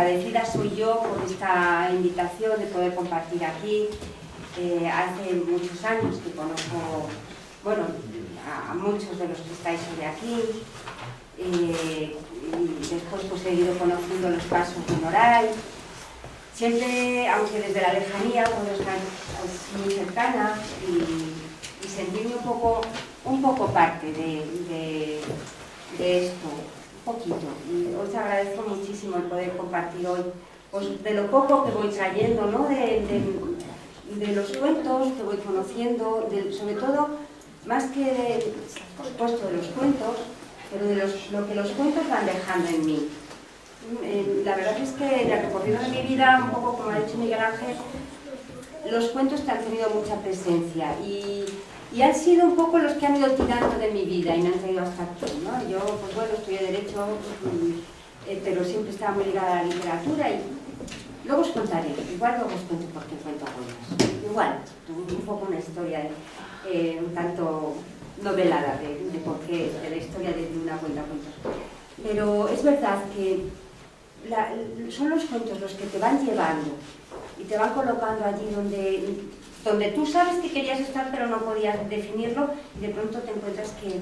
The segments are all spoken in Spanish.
agradecida soy yo por esta invitación de poder compartir aquí. Hace muchos años que conozco, bueno, a muchos de los que estáis hoy aquí, y después pues he ido conociendo los pasos de Noray. Siempre, aunque desde la lejanía, puedo estar pues, muy cercana y sentirme un poco parte de esto, un poquito. Y os agradezco muchísimo el poder compartir hoy pues, de lo poco que voy trayendo, ¿no? de los cuentos que voy conociendo, sobre todo, más que por supuesto de los cuentos, pero de lo que los cuentos van dejando en mí. La verdad es que en el recorrido de mi vida, un poco como ha dicho Miguel Ángel, los cuentos que han tenido mucha presencia y han sido un poco los que han ido tirando de mi vida y me han traído hasta aquí, ¿no? Yo, pues bueno, estudié Derecho, pero siempre estaba muy ligada a la literatura y luego os contaré, igual luego os cuento por qué cuento cuentos. Igual, un poco una historia un tanto novelada de por qué, de la historia de una cuenta cuentos. Pero es verdad que son los cuentos los que te van llevando y te van colocando allí donde tú sabes que querías estar pero no podías definirlo y de pronto te encuentras que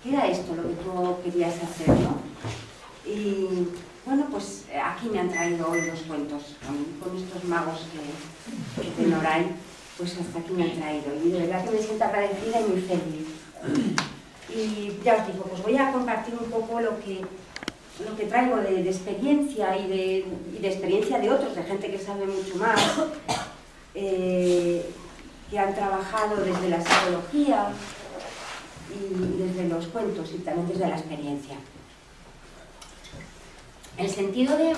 era esto lo que tú querías hacer, ¿no? Y bueno, pues aquí me han traído hoy los cuentos con estos magos que de Noray, pues hasta aquí me han traído y de verdad que me siento agradecida y muy feliz. Y ya os digo, pues voy a compartir un poco lo que traigo de experiencia y de experiencia de otros, de gente que sabe mucho más, que han trabajado desde la psicología y desde los cuentos y también desde la experiencia. El sentido de...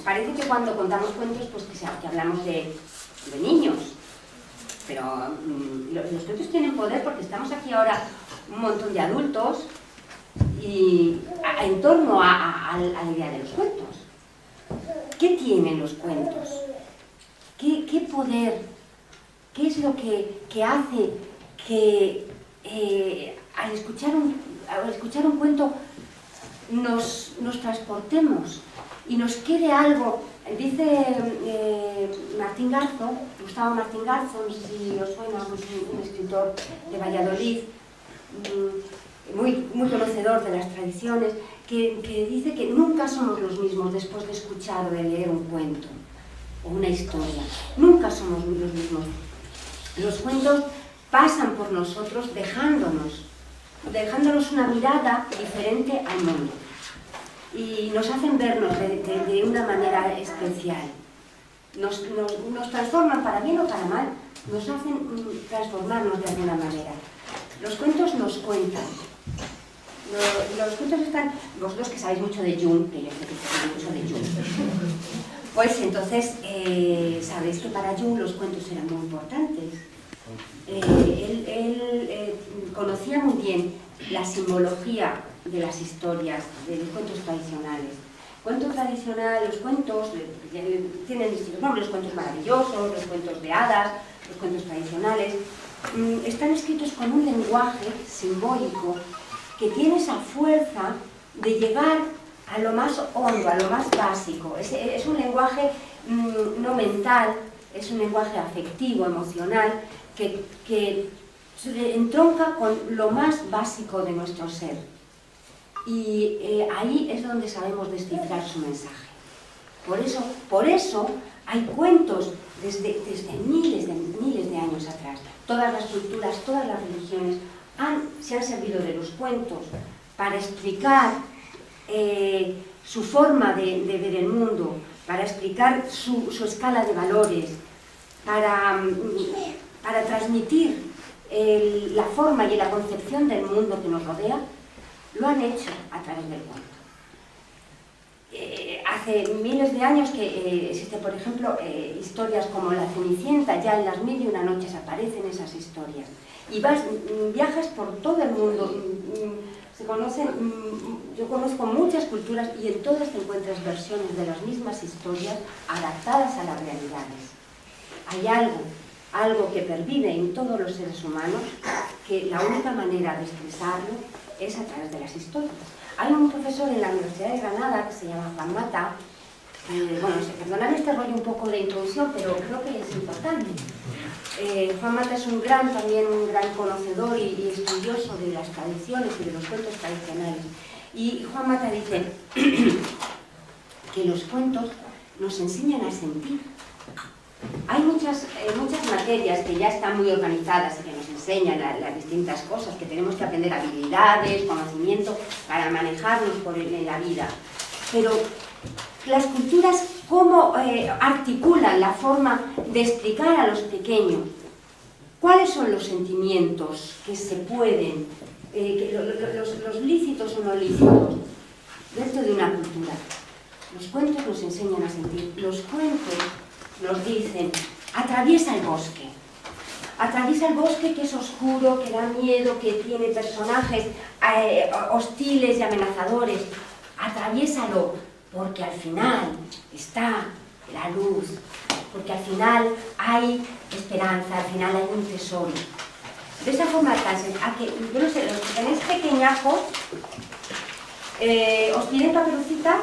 parece que cuando contamos cuentos, pues que hablamos de niños, pero los cuentos tienen poder porque estamos aquí ahora un montón de adultos y en torno a la idea de los cuentos. ¿Qué tienen los cuentos? ¿Qué poder? ¿Qué es lo que hace que al escuchar un cuento nos transportemos y nos quede algo? Dice Martín Garzo, Gustavo Martín Garzo, no sé si os suena, un escritor de Valladolid, muy conocedor de las tradiciones, que dice que nunca somos los mismos después de escuchar o de leer un cuento o una historia. Nunca somos los mismos. Los cuentos pasan por nosotros dejándonos una mirada diferente al mundo y nos hacen vernos de una manera especial. Nos transforman para bien o para mal, nos hacen transformarnos de alguna manera. Los cuentos nos cuentan. Los cuentos están... Vosotros que sabéis mucho de Jung, que yo sé que sabéis mucho de Jung, pues entonces sabéis que para Jung los cuentos eran muy importantes. Él conocía muy bien la simbología de las historias, de los cuentos tradicionales. Cuento tradicional, los cuentos tienen distintos nombres, los cuentos maravillosos, los cuentos de hadas, los cuentos tradicionales. Están escritos con un lenguaje simbólico que tiene esa fuerza de llegar a lo más hondo, a lo más básico. Es un lenguaje no mental, es un lenguaje afectivo, emocional, que entronca con lo más básico de nuestro ser. Y ahí es donde sabemos descifrar su mensaje. Por eso hay cuentos desde miles de años atrás. Todas las culturas, todas las religiones se han servido de los cuentos para explicar su forma de ver el mundo, para explicar su escala de valores, para transmitir la forma y la concepción del mundo que nos rodea. Lo han hecho a través del cuento. Hace miles de años que existen, por ejemplo, historias como La Cenicienta, ya en las 1001 noches aparecen esas historias. Y viajas por todo el mundo, yo conozco muchas culturas y en todas te encuentras versiones de las mismas historias adaptadas a las realidades. Hay algo que pervive en todos los seres humanos, que la única manera de expresarlo es a través de las historias. Hay un profesor en la Universidad de Granada que se llama Juan Mata, bueno, perdonad este rollo un poco de introducción, pero creo que es importante. Juan Mata es también un gran conocedor y estudioso de las tradiciones y de los cuentos tradicionales. Y Juan Mata dice que los cuentos nos enseñan a sentir. Hay muchas materias que ya están muy organizadas y que nos enseñan las distintas cosas, que tenemos que aprender habilidades, conocimiento para manejarnos en la vida. Pero las culturas, ¿cómo articulan la forma de explicar a los pequeños cuáles son los sentimientos que se pueden, los lícitos o no lícitos, dentro de una cultura? Los cuentos nos enseñan a sentir. Los cuentos nos dicen, atraviesa el bosque que es oscuro, que da miedo, que tiene personajes hostiles y amenazadores. Atraviésalo, porque al final está la luz, porque al final hay esperanza, al final hay un tesoro. De esa forma, a que, yo no sé, los que tenéis pequeñajos, os piden Caperucita,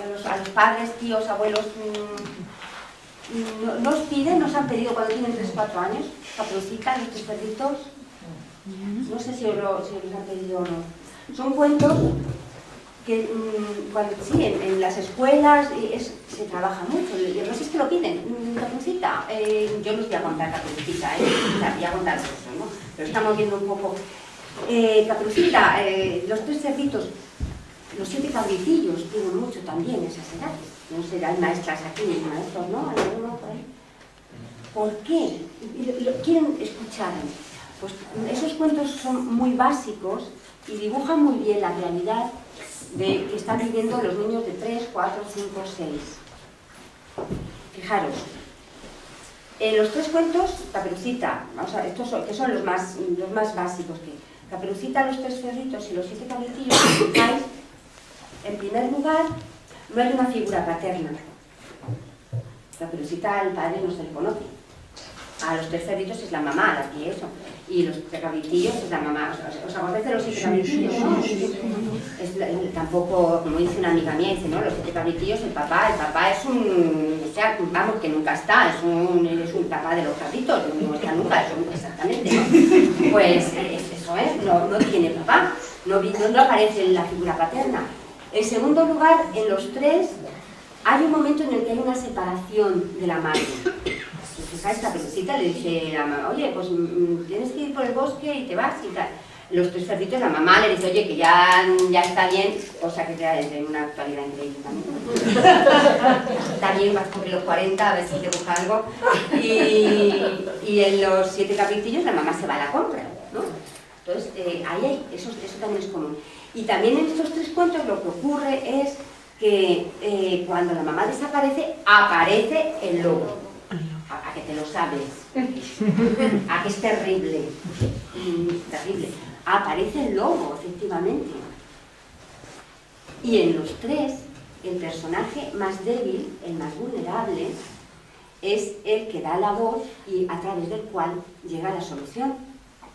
a los padres, tíos, abuelos, no os piden, nos han pedido cuando tienen 3 o 4 años, Caperucita, los 3 perritos, no sé si os han pedido o no. Son cuentos que sí, en las escuelas se trabaja mucho, no sé si te lo piden, Caperucita, yo no os voy a contar Caperucita, voy a contar eso, ¿no? Pero estamos viendo un poco, Caperucita, los 3 cerditos, los 7 cabritillos piden mucho también esas edades, no sé, hay maestras aquí, maestros, ¿no? ¿Hay alguno por ahí? ¿Por qué? ¿Quieren escuchar? Pues esos cuentos son muy básicos y dibujan muy bien la realidad que están viviendo los niños de 3, 4, 5, 6. Fijaros, en los 3 cuentos, Caperucita, vamos a ver, estos son los más básicos, que Caperucita, los 3 cerditos y los 7 cabritillos, si fijáis, en primer lugar, no hay una figura paterna. Caperucita, al padre no se le conoce. A los 3 cerditos es la mamá la que eso. Y los 7 cabritillos es la mamá. ¿Os acordáis de los 7 cabritillos? ¿No? Tampoco, como dice una amiga mía, dice, ¿no? Los 7 cabritillos, el papá es un... O sea, vamos, que nunca está, es un papá de los cabritos, no está nunca, exactamente, ¿no? Pues eso es, no tiene papá, no aparece en la figura paterna. En segundo lugar, en los 3 hay un momento en el que hay una separación de la madre. Si fijáis, Caperucita le dice a la mamá, oye, pues tienes que ir por el bosque y te vas y tal. Los 3 cerditos, la mamá le dice, oye, que ya está bien, cosa que ya es de una actualidad increíble también. Está bien, vas por los 40 a ver si te busca algo. Y en los 7 cabritillos la mamá se va a la compra, ¿no? Entonces, eso también es común. Y también en estos 3 cuentos lo que ocurre es que cuando la mamá desaparece, aparece el lobo. A que te lo sabes. A que es terrible. Terrible. Aparece el lobo, efectivamente. Y en los 3, el personaje más débil, el más vulnerable, es el que da la voz y a través del cual llega la solución.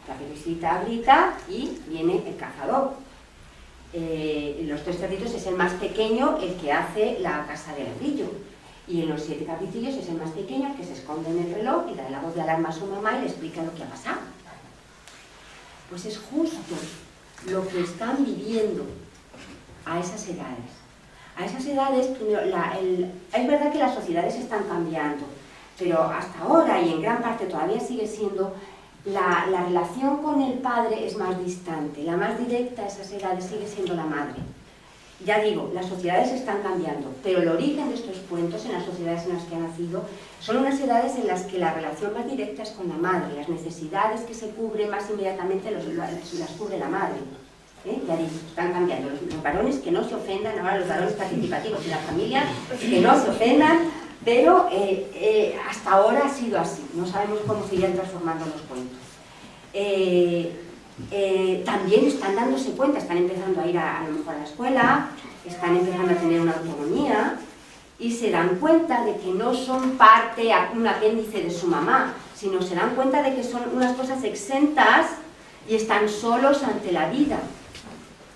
Caperucita grita y viene el cazador. Los 3 cerditos es el más pequeño, el que hace la casa del grillo. Y en los 7 cabritillos es el más pequeño, el que se esconde en el reloj y da la voz de alarma a su mamá y le explica lo que ha pasado. Pues es justo lo que están viviendo a esas edades. A esas edades, es verdad que las sociedades están cambiando, pero hasta ahora y en gran parte todavía sigue siendo la relación con el padre es más distante, la más directa a esas edades sigue siendo la madre. Ya digo, las sociedades están cambiando, pero el origen de estos cuentos en las sociedades en las que han nacido son unas edades en las que la relación más directa es con la madre, las necesidades que se cubren más inmediatamente las cubre la madre. Ya digo, están cambiando. Los varones que no se ofendan, ahora los varones participativos y la familia que no se ofendan, pero hasta ahora ha sido así, no sabemos cómo se irán transformando los cuentos. También están dándose cuenta, están empezando a ir a lo mejor a la escuela, están empezando a tener una autonomía y se dan cuenta de que no son un apéndice de su mamá, sino se dan cuenta de que son unas cosas exentas y están solos ante la vida.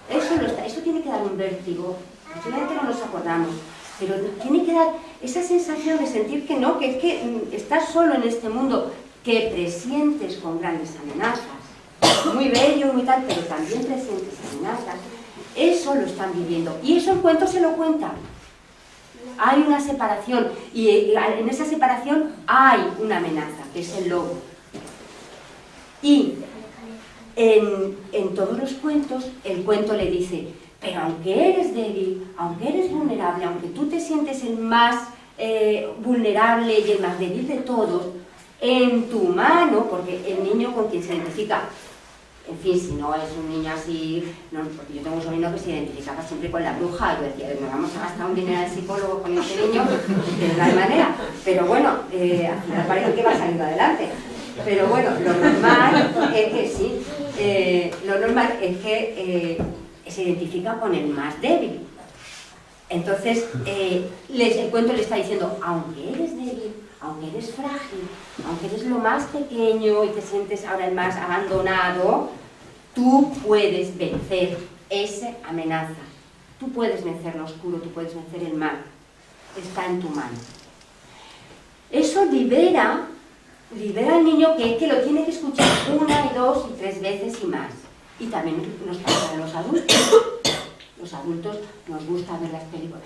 Eso tiene que dar un vértigo, posiblemente no nos acordamos. pero tiene que dar esa sensación de sentir que no, que es que estás solo en este mundo, que presientes con grandes amenazas, muy bello, muy tal, pero también presientes amenazas. Eso lo están viviendo, y eso el cuento se lo cuenta. Hay una separación, y en esa separación hay una amenaza, que es el lobo. Y en todos los cuentos, el cuento le dice, pero aunque eres débil, aunque eres vulnerable, aunque tú te sientes el más vulnerable y el más débil de todos, en tu mano, porque el niño con quien se identifica, en fin, si no es un niño así, no, porque yo tengo un sobrino que se identificaba siempre con la bruja, y yo decía, nos vamos a gastar un dinero al psicólogo con este niño, de no hay manera, pero bueno, al final parece que va saliendo adelante. Pero bueno, lo normal es que sí, lo normal es que se identifica con el más débil. Entonces, el cuento le está diciendo, aunque eres débil, aunque eres frágil, aunque eres lo más pequeño y te sientes ahora el más abandonado, tú puedes vencer esa amenaza. Tú puedes vencer lo oscuro, tú puedes vencer el mal. Está en tu mano. Eso libera al niño, que lo tiene que escuchar 1, 2 y 3 veces y más. Y también nos pasa a los adultos. Los adultos nos gusta ver las películas.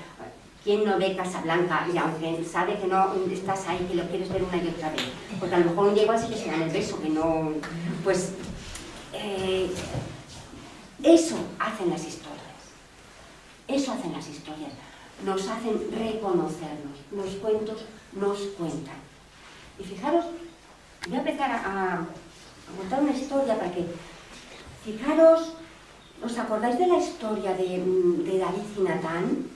¿Quién no ve Casablanca? Y aunque sabe que no estás ahí, que lo quieres ver una y otra vez. Porque a lo mejor un día igual sí que se dan el beso, que no... Pues... eso hacen las historias. Eso hacen las historias. Nos hacen reconocernos. Los cuentos nos cuentan. Y fijaros, voy a empezar a contar una historia para que... Fijaros, ¿os acordáis de la historia de David y Natán?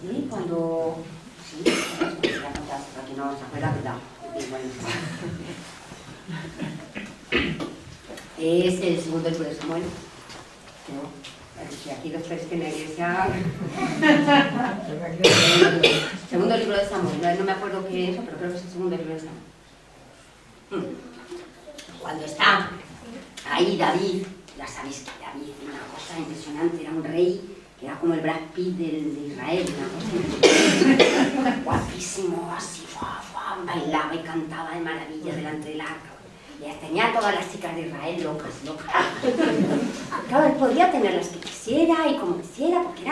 ¿Sí? Cuando... Sí, voy a contar, para que no os acuerda, ¿verdad? Es el segundo libro de Samuel. Pero, aquí después que en la iglesia... Segundo libro de Samuel, no me acuerdo qué es eso, pero creo que es el segundo libro de Samuel. Cuando está ahí David, ya sabéis que David era una cosa impresionante, era un rey que era como el Brad Pitt de Israel, una cosa guapísimo, así, bailaba y cantaba de maravilla delante del arca. Y tenía a todas las chicas de Israel locas. Claro, él podía tener las que quisiera y como quisiera, porque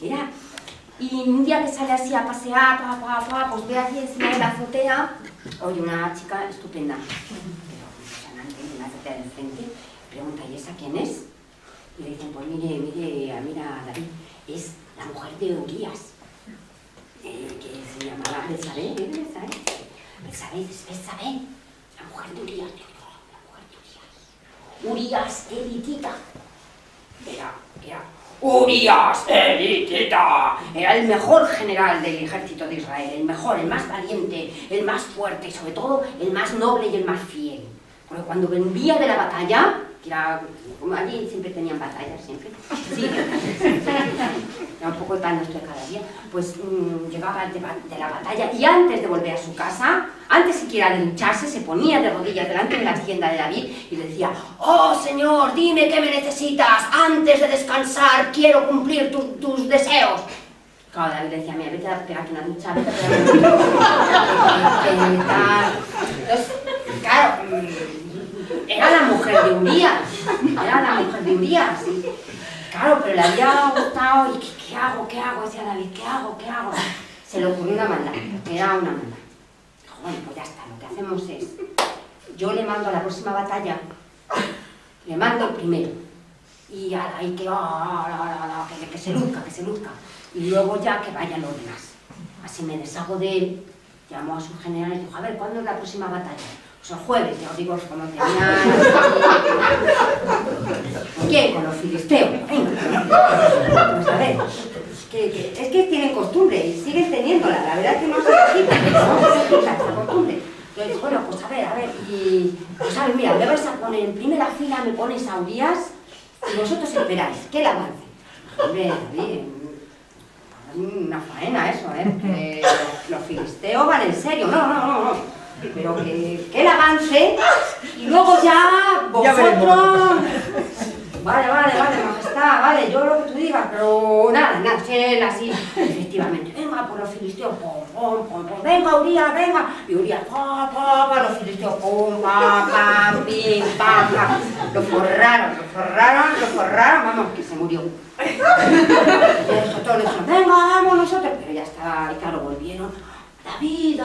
era... Y un día que sale así a pasear, pues ve aquí encima de la azotea, oye, una chica estupenda, pero impresionante, en la azotea del frente, pregunta, ¿y esa quién es? Y le dicen, pues mira, David, es la mujer de Urías, que se llamaba Betsabé, la mujer de Urías, Urías elitita, era Urías elitita, era el mejor general del ejército de Israel, el mejor, el más valiente, el más fuerte y sobre todo el más noble y el más fiel. Porque cuando volvía de la batalla, que era, como allí siempre tenían batallas, siempre, sí, era un poco el pan nuestro de cada día, pues llegaba de la batalla y antes de volver a su casa, antes siquiera de ducharse, se ponía de rodillas delante de la tienda de David y le decía, oh Señor, dime qué me necesitas, antes de descansar quiero cumplir tus deseos. Claro, David le decía, mira, vete a pegarte una ducha, vete a pegarte una ducha. Entonces, claro, era la mujer de Urías, ¿sí? Claro, pero le había gustado, y ¿qué hago? Decía David, ¿qué hago? Se le ocurrió una maldad, era una maldad. Dijo, bueno, pues ya está, lo que hacemos es, yo le mando a la próxima batalla, le mando el primero, y ahí que se luzca, y luego ya que vayan los demás. Así me deshago de él, llamó a su general y dijo, a ver, ¿cuándo es la próxima batalla? Pues el jueves, ya os digo, como tenían... ¿Con quién? Con los filisteos. Venga. Pues a ver, es que tienen costumbre y siguen teniéndola. La verdad es que no se quita esta costumbre. Entonces, bueno, pues a ver, y... Pues a ver, mira, me vais a poner en primera fila, me pones a Urías y vosotros esperáis, que él avance. Hombre, David, una faena eso, que los filisteos van en serio. No. Pero que él avance y luego ya vosotros... Vale, majestad. está, vale, yo lo que tú digas, pero nada, él así, efectivamente, venga por los filisteos, pum, venga Urías, venga, y Urías, los filisteos, pum, pim, pam, lo forraron, vamos, que se murió. Y eso todo le dijeron, venga, vamos nosotros, pero ya está, y claro, volvieron, David,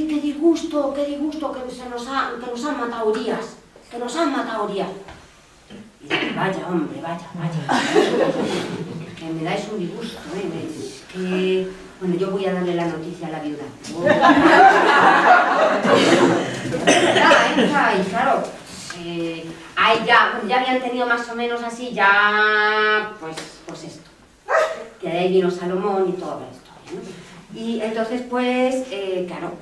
qué disgusto, que nos han matado Urías, Y dice, vaya, hombre, vaya. Que me dais un disgusto, que... Bueno, yo voy a darle la noticia a la viuda. Y claro, ahí ya habían tenido más o menos así, ya, pues esto. Que de ahí vino Salomón y toda la historia, ¿no? Y entonces, pues, claro,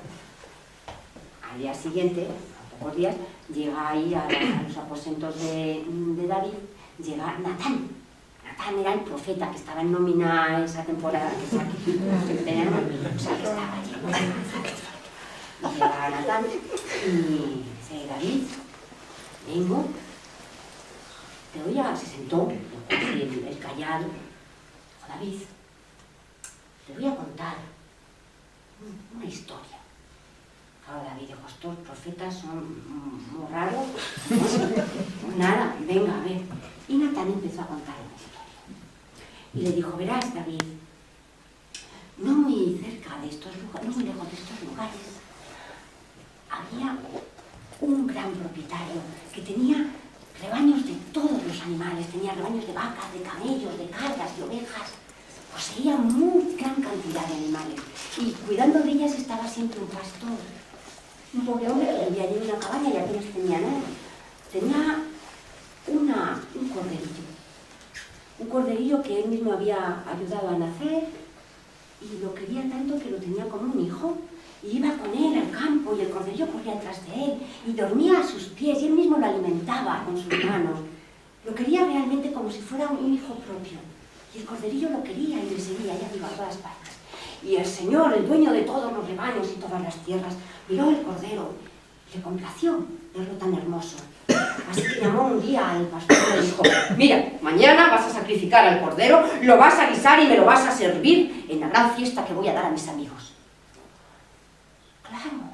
al día siguiente, a pocos días, llega ahí a los aposentos de David, llega Natán. Natán era el profeta que estaba en nómina esa temporada, o sea, que estaba allí. Y llega Natán y dice, David, vengo, se sentó, el callado, dijo, David, te voy a contar una historia. Claro, David dijo, estos profetas son muy raros, nada, venga, a ver. Y Natán empezó a contar una historia. Y le dijo, verás, David, no muy cerca de estos lugares, no muy lejos de estos lugares, había un gran propietario que tenía rebaños de todos los animales, tenía rebaños de vacas, de camellos, de cabras, de ovejas, poseía muy gran cantidad de animales y cuidando de ellas estaba siempre un pastor. Un pobre hombre que vivía allí en una cabaña y apenas tenía nada. Tenía un corderillo que él mismo había ayudado a nacer y lo quería tanto que lo tenía como un hijo. Y iba con él al campo y el corderillo corría detrás de él y dormía a sus pies y él mismo lo alimentaba con sus manos. Lo quería realmente como si fuera un hijo propio. Y el corderillo lo quería y le seguía, ya digo, a todas partes. Y el Señor, el dueño de todos los rebaños y todas las tierras, miró el cordero y le complació verlo tan hermoso. Así que llamó un día al pastor y le dijo, mira, mañana vas a sacrificar al cordero, lo vas a guisar y me lo vas a servir en la gran fiesta que voy a dar a mis amigos. Claro,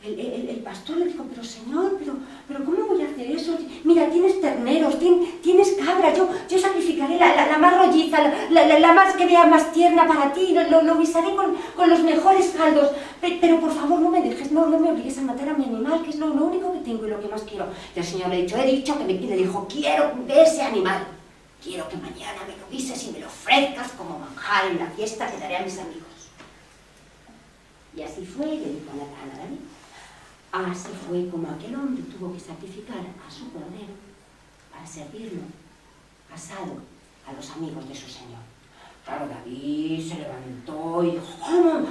el pastor le dijo, pero Señor, pero ¿cómo voy a hacer eso? Mira, tienes terneros, tienes cabras, yo sacrificaré la más rolliza, la más que vea más tierna para ti, lo guisaré con los mejores caldos, pero por favor no me dejes, no me obligues a matar a mi animal, que es lo único que tengo y lo que más quiero. Y el Señor le he dicho que le dijo, quiero de ese animal, quiero que mañana me lo guises y me lo ofrezcas como manjar en la fiesta que daré a mis amigos. Y así fue, le dijo Natán a David. Así fue como aquel hombre tuvo que sacrificar a su cordero para servirlo, asado, a los amigos de su señor. Claro, David se levantó y dijo, ¿cómo?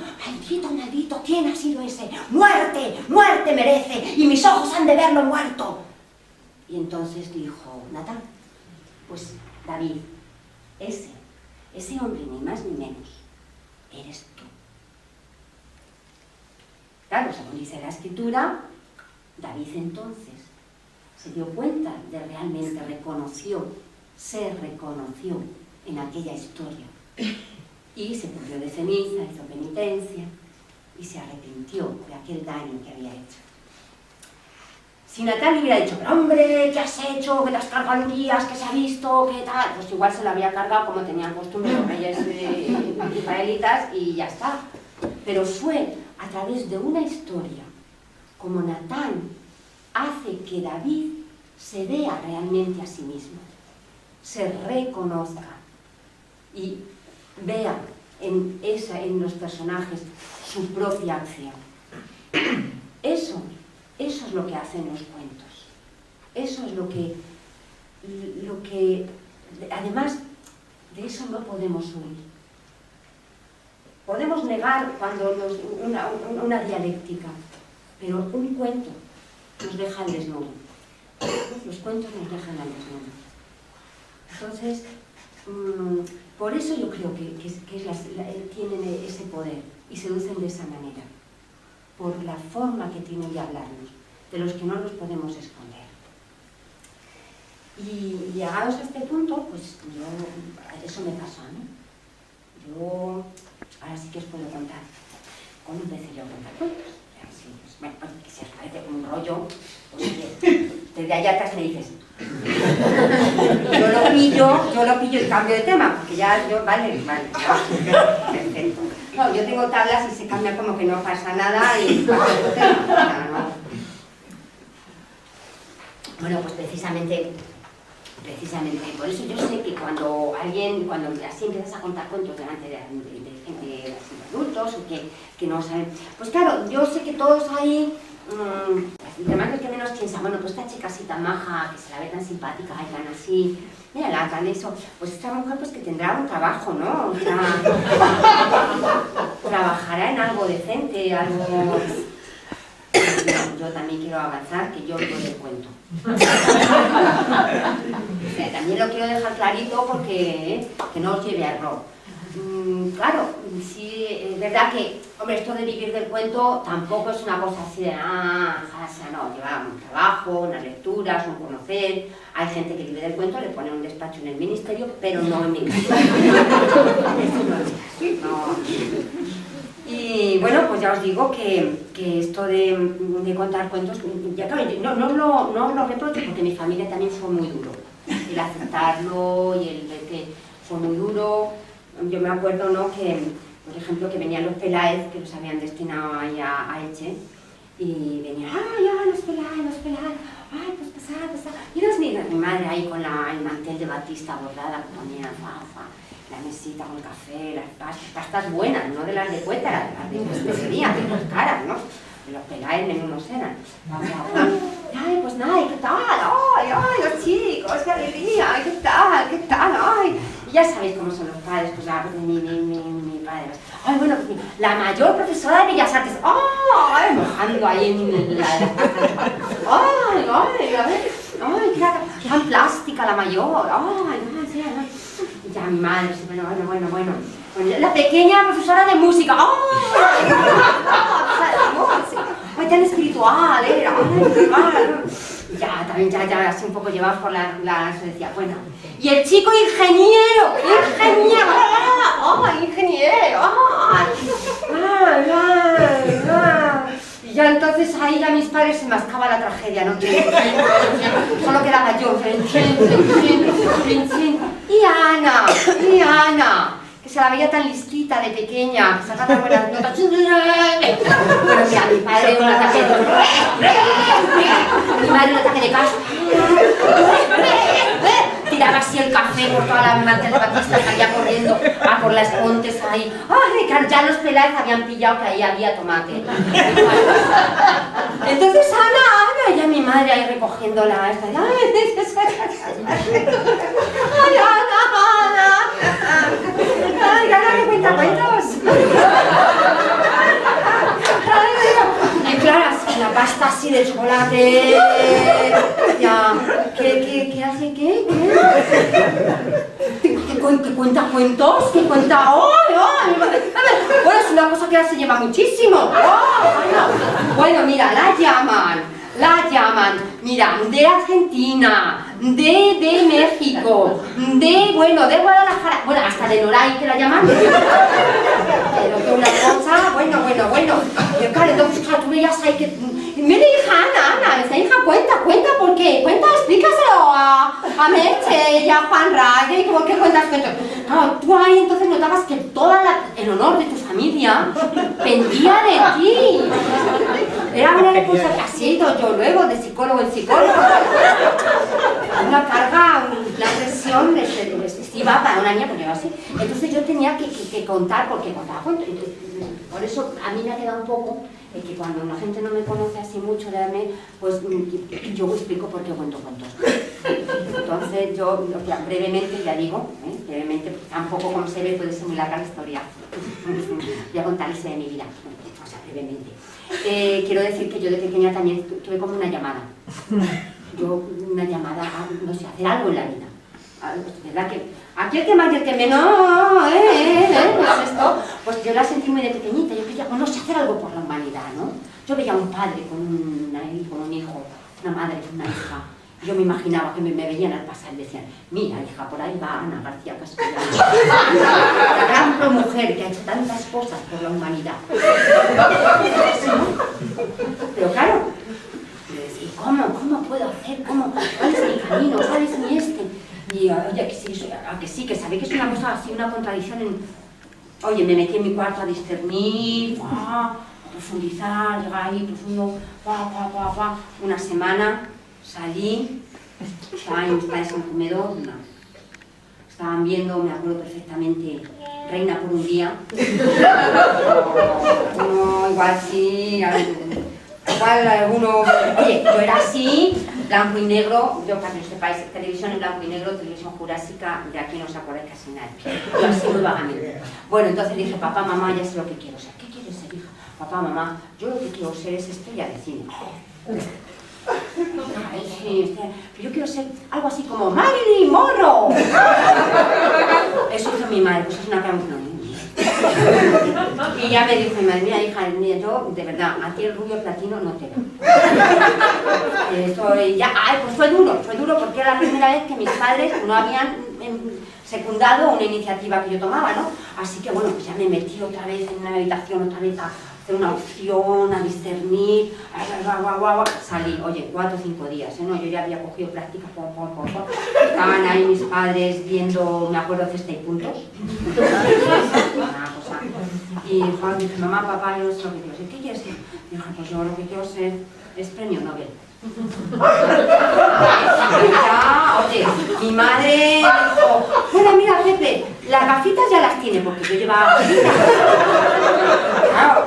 Maldito, ¿quién ha sido ese? ¡Muerte! ¡Muerte merece! ¡Y mis ojos han de verlo muerto! Y entonces dijo Natán, pues David, ese hombre ni más ni menos, eres tú. Claro, según dice la Escritura, David entonces se dio cuenta de realmente se reconoció en aquella historia y se cubrió de ceniza, hizo penitencia y se arrepintió de aquel daño que había hecho. Si Natán le hubiera dicho, pero hombre, ¿qué has hecho? ¿Que te has cargado Urías? ¿Qué se ha visto? ¿Qué tal? Pues igual se lo había cargado como tenían costumbre los reyes israelitas y ya está. Pero fue a través de una historia como Natán hace que David se vea realmente a sí mismo, se reconozca y vea en los personajes su propia acción. Eso es lo que hacen los cuentos. Eso es lo que además de eso no podemos huir. Podemos negar cuando una dialéctica, pero un cuento nos deja al desnudo. Los cuentos nos dejan al desnudo. Entonces, por eso yo creo que tienen ese poder y seducen de esa manera, por la forma que tienen de hablarnos, de los que no los podemos esconder. Y llegados a este punto, pues eso me pasó a mí. Yo ahora sí que os puedo contar cómo empecé yo a contar cuentos. Así, pues, bueno, que si os parece un rollo, pues desde allá atrás me dices. Yo lo pillo y cambio de tema, porque ya yo, vale, ya, perfecto. No, yo tengo tablas y se cambia como que no pasa nada y pasa otro tema. No. Bueno, pues precisamente, por eso yo sé que cuando así empiezas a contar cuentos delante de gente así de adultos o que no saben, pues claro, yo sé que todos ahí, además el que menos piensa, bueno, pues esta chica así tan maja, que se la ve tan simpática y tan así, mira, tan eso, pues esta mujer pues que tendrá un trabajo, ¿no? O sea, trabajará en algo decente, algo... No, yo también quiero avanzar, que yo vivo del cuento. O sea, también lo quiero dejar clarito porque que no os lleve a error. Claro, sí, es verdad que, hombre, esto de vivir del cuento tampoco es una cosa así de, o sea, no, lleva un trabajo, unas lecturas, un conocer. Hay gente que vive del cuento, le pone un despacho en el ministerio, pero no en mi caso. Eso no es no. Y bueno, pues ya os digo que esto de contar cuentos, ya claro, no lo reprocho porque mi familia también fue muy duro. El aceptarlo y el ver que fue muy duro. Yo me acuerdo, ¿no?, que, por ejemplo, que venían los Peláez, que los habían destinado ahí a Elche, y venían, los Peláez, ay, pues pasad. Y los niños, mi madre ahí con el mantel de batista bordada, que ponía la mesita con el café, las pastas buenas, no de las de cuétara, las de especería, que son caras, ¿no? De los Peláez menudos eran. Ay, pues nada, ¿y qué tal? Ay, los chicos, qué alegría, ¿qué tal? Ay. Y ya sabéis cómo son los padres, pues mi padre. Ay, bueno, pues la mayor profesora de Bellas Artes, ay, mojando ahí en la... Ay, a ver, ay, qué tan plástica la mayor, ay. Ya mi madre, bueno. La pequeña profesora de música, ay, tan espiritual, era, ya, también, ya, así un poco llevados por se decía, bueno, y el chico ingeniero, y ya entonces ahí ya mis padres se mascaba la tragedia, ¿no? Solo quedaba yo, y Ana, que se la veía tan listita de pequeña, que sacaba buenas notas. Bueno, mira, mi padre un ataque de caso. Tiraba así el café por toda la mantel de batista, salía corriendo a por las Pontes ahí. Ay, claro, ya los Peláez habían pillado que ahí había tomate. Entonces Ana, ya mi madre ahí recogiéndola. Ay, Ana, me cuenta cuentos. Y claro, así, la pasta así de chocolate. Ya, ¿qué hace? ¿Qué? ¿Que cuenta cuentos? ¿Que cuenta? Bueno, es una cosa que ahora se lleva muchísimo. Bueno, mira, la llaman, mira, de Argentina, de México, de Guadalajara, bueno, hasta de Noray que la llaman. Pero que una cosa, bueno. Y claro, entonces, tú veías ahí que... Mira, hija, Ana, esa hija, cuenta, ¿por qué? Cuenta, explícaselo a Merche y a Juan Raye, ¿por qué cuentas cuentos? Claro, tú ahí entonces notabas que el honor de tu familia pendía de ti. Era una responsabilidad, así he ido yo luego, de psicólogo en psicólogo. Una carga, la presión excesiva para una niña, porque yo así. Entonces yo tenía que contar, porque contaba cuentos. Por eso a mí me ha quedado un poco que cuando la gente no me conoce así mucho de mí, pues yo explico por qué cuento cuentos. Entonces yo, brevemente, ya digo, brevemente, tampoco como se ve puede ser muy larga la historia. Voy a contarles de mi vida, o sea, brevemente. Quiero decir que yo de pequeña también tuve como una llamada. Una llamada a, no sé, hacer algo en la vida. ¿Verdad que aquí el que más y el que menos, pues esto, pues yo la sentí muy de pequeñita, yo quería, no sé, hacer algo por la humanidad, ¿no? Yo veía a un padre con un hijo, una madre con una hija, Yo me imaginaba que me veían al pasar y decían, mira, hija, por ahí va Ana García Castellano, la gran mujer que ha hecho tantas cosas por la humanidad. Pero claro, ¿y cómo puedo hacer? ¿Cuál es mi camino? ¿Cuál es mi este? Y oye, que sí, que sabéis que es una cosa así, una contradicción en... Oye, me metí en mi cuarto a discernir, a profundizar, llegar ahí profundo, una semana, salí, estaban mis padres en el comedor, estaban viendo, me acuerdo perfectamente, Reina por un día, uno igual sí, igual alguno, oye, yo era así, blanco y negro, yo para que no sepáis, televisión en blanco y negro, televisión jurásica, de aquí no os acordáis casi nadie, yo así muy vagamente. Bueno, entonces dije, papá, mamá, ya sé lo que quiero ser. ¿Qué quieres ser, hija? Papá, mamá, yo lo que quiero ser es estrella de cine. Ay, sí, yo quiero ser algo así como Marilyn Monroe. Eso hizo mi madre, pues es una canción. Y ya me dijo mi madre, mira hija, mira, yo de verdad, a ti el rubio platino no te veo. Pues fue duro porque era la primera vez que mis padres no habían secundado una iniciativa que yo tomaba, ¿no? Así que bueno, pues ya me metí otra vez en una habitación, otra vez a hacer una opción, a discernir, salí, oye, 4 o 5 días, ¿no? Yo ya había cogido prácticas, estaban ahí mis padres viendo, me acuerdo, Cesta y Puntos, una cosa, y Juan dice, mamá, papá, yo no sé lo que quiero ser, ¿qué quieres ser? Y dije, pues yo lo que quiero ser es premio Nobel. Oye, mi madre dijo, bueno, mira, Pepe, las gafitas ya las tiene, porque yo llevaba gafitas. Claro,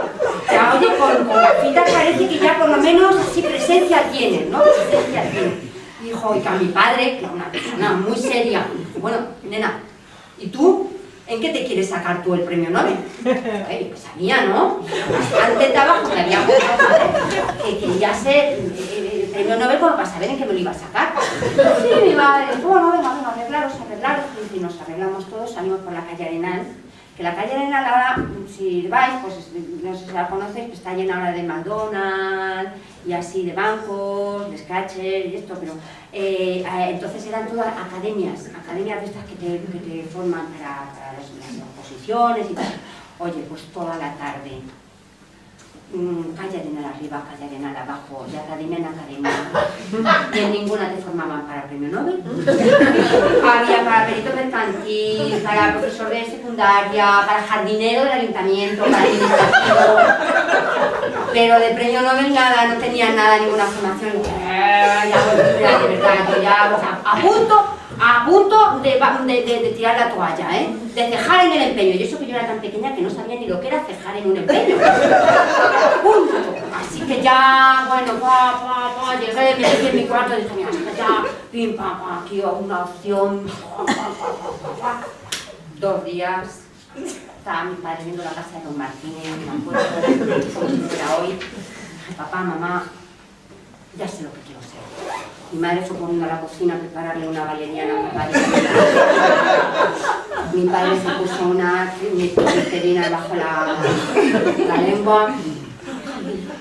ya, oye, con gafitas parece que ya por lo menos así presencia tienen, ¿no? Presencia tienen. Dijo, y que a mi padre, que era una persona muy seria, dijo, bueno, nena, ¿y tú? ¿En qué te quieres sacar tú el premio Nobel? Oye, pues sabía, ¿no? Bastante trabajo me había puesto, que quería ser el premio Nobel como para saber en qué me lo iba a sacar. Sí, mi madre dijo, bueno, venga, arreglaros. Y nos arreglamos todos, salimos por la calle Arenal, que la calle Arenal ahora, si vais, pues no sé si la conocéis, pues está llena ahora de McDonald's y así de bancos, de Scratcher y esto, pero entonces eran todas academias de estas que te forman para las oposiciones y tal. Oye, pues toda la tarde, calle Arenal arriba, calle Arenal abajo, de academia en academia, y en ninguna te formaban para premio Nobel. Había para perito mercantil, para profesor de secundaria, para jardinero del ayuntamiento, para administrativo, pero de premio Nobel nada, no tenía nada, ninguna formación. Ya, de verdad, yo ya, o sea, a punto de tirar la toalla, de cejar en el empeño. Y eso que yo era tan pequeña que no sabía ni lo que era cejar en un empeño. Punto. Así que ya, bueno, llegué, me metí en mi cuarto y dije, mira, ya, pim, aquí una opción. 2 días, estaba mi padre viendo la casa de Don Martínez, me acuerdo, como si fuera hoy. Dije, papá, mamá, ya sé lo que quiero ser. Mi madre fue corriendo a la cocina a prepararle una valeriana para mi padre se puso una tricerina bajo la lengua.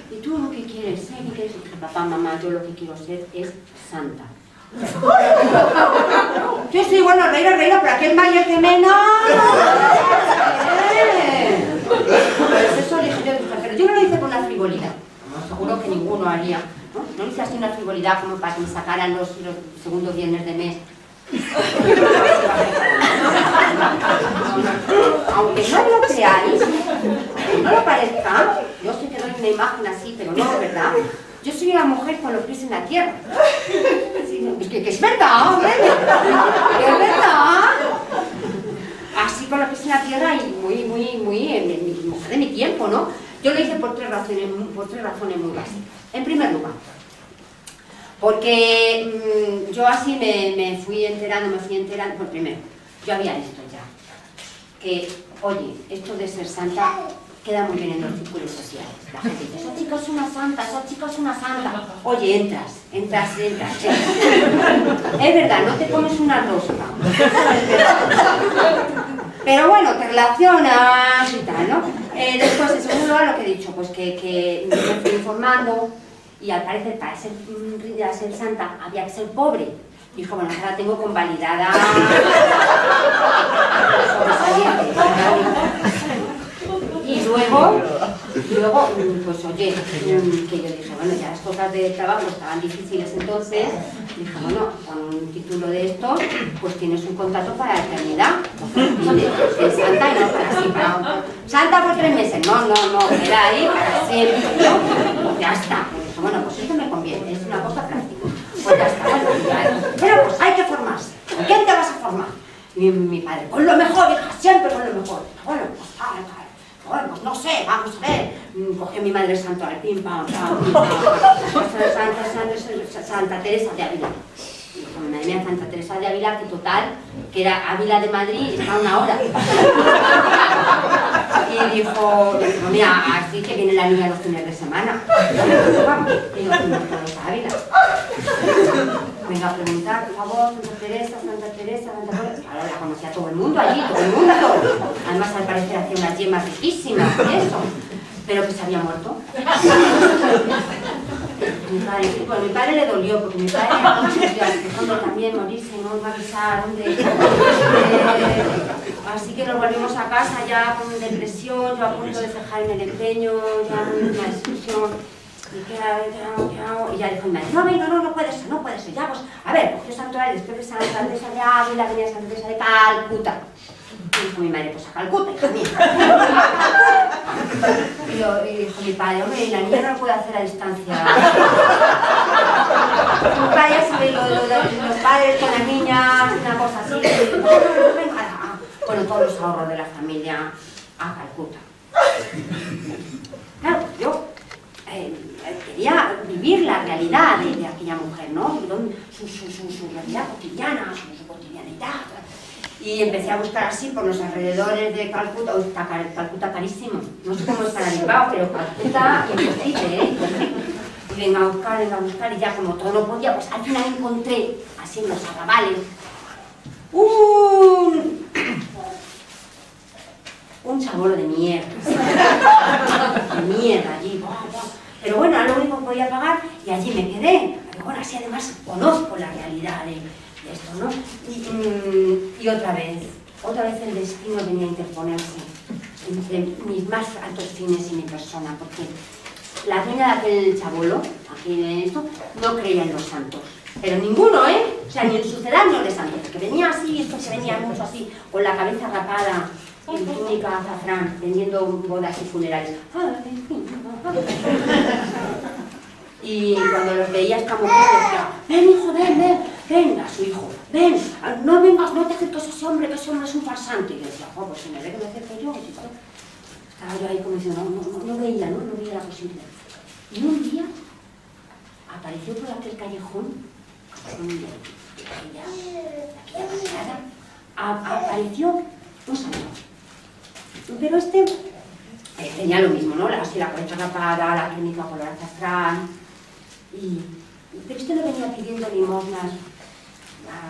¿Y tú lo que quieres ser? ¿Qué quieres? Y dije, papá, mamá, yo lo que quiero ser es santa. Sí, bueno, reina, pero aquel Mayer de Mena. Pues eso dije yo, pero yo no lo hice con una frivolidad. Seguro que ninguno haría. ¿No hice así una frivolidad como para que me sacaran los segundos viernes de mes? Aunque no lo creáis, aunque no lo parezca, yo sé que doy una imagen así, pero no es verdad. Yo soy una mujer con los pies en la tierra. Es que es verdad, hombre, es verdad. Así con los pies en la tierra y muy mujer de mi tiempo, ¿no? Yo lo hice por tres razones muy básicas. En primer lugar, porque yo así me fui enterando, pues primero, yo había visto ya que, oye, esto de ser santa queda muy bien en los círculos sociales. La gente dice, esa chica es una santa, esa chica es una santa. Oye, entras. Es verdad, no te comes una rosca. Pero bueno, te relacionas y tal, ¿no? Después, en segundo lugar, lo que he dicho, pues que me fui informando y al parecer para ser santa había que ser pobre. Dijo, bueno, ahora tengo convalidada sobresaliente. Y luego, pues oye, que yo dije, bueno, ya las cosas de trabajo estaban difíciles entonces, dije, bueno, con un título de estos, pues tienes un contrato para la eternidad. De santa y no para siempre. Santa por 3 meses, no, queda ahí para siempre, ¿no? Ya está. Pues dije, bueno, pues esto me conviene, es una cosa práctica. Pues ya está, bueno, pero pues hay que formarse. ¿Con quién te vas a formar? Y mi padre, con lo mejor, hija, siempre con lo mejor. Bueno, pues bueno, pues no sé, vamos a ver. Cogió mi madre el santo al pim, pam, pam, pim, pam. Santa Teresa de Ávila. Dijo mi madre mía, Santa Teresa de Ávila, que total, que era Ávila de Madrid, está a 1 hora. Y dijo, mira, así que viene la niña los fines de semana. Vamos, digo, no todos a Ávila. Venga a preguntar, por favor, Santa Teresa, Santa Teresa, Santa Teresa. Claro, la conocía todo el mundo allí, todo el mundo. Además, al parecer hacía unas yemas riquísimas y eso. Pero que se había muerto. Mi padre le dolió, porque mi padre también morirse, no iba a avisar, hombre. Así que nos volvimos a casa ya con depresión, yo a punto de cejar en el empeño, ya en una desilusión. Y ya dijo mi madre, no puede ser, ya pues, a ver, cogió santuario después de Santa Teresa de Ávila, venía Santa Teresa de Calcuta. Y dijo mi madre, pues a Calcuta, hija mía. Y dijo mi padre, hombre, la niña no lo puede hacer a distancia. Mi padre ya sabe lo de los padres con las niñas, una cosa así. Bueno, todos los ahorros de la familia a Calcuta. Claro, yo quería vivir la realidad de aquella mujer, ¿no? Su realidad cotidiana, su cotidianidad. Y empecé a buscar así por los alrededores de Calcuta. Está Calcuta carísimo. No sé cómo está en Bilbao, pero Calcuta imposible, ¿eh? Y venga a buscar, y ya como todo no podía, pues al final encontré, así en los arrabales, un sabor de mierda. De mierda allí. Pero bueno, era lo único que podía pagar y allí me quedé. Pero bueno, así además conozco la realidad de esto, ¿no? Y otra vez el destino venía a interponerse entre mis más altos fines y mi persona, porque la dueña de aquel chabolo, aquí en esto, no creía en los santos. Pero ninguno, ¿eh? O sea, ni en sucedáneos de santos, porque venía así, esto se venía mucho así, con la cabeza rapada, en túnica azafrán, vendiendo bodas y funerales. Y cuando los veía esta mujer decía, ven hijo, ven a su hijo, ven, no vengas, no te acerques a ese hombre, que ese hombre es un farsante. Y yo decía, pues si me ve que me acerco yo, estaba yo ahí como diciendo, no veía la posibilidad. Y un día apareció por aquel callejón, aquella pasada, apareció un santo. Pero tenía lo mismo, ¿no? Así la cabeza rapada, la túnica color azafrán. Pero no venía pidiendo limosnas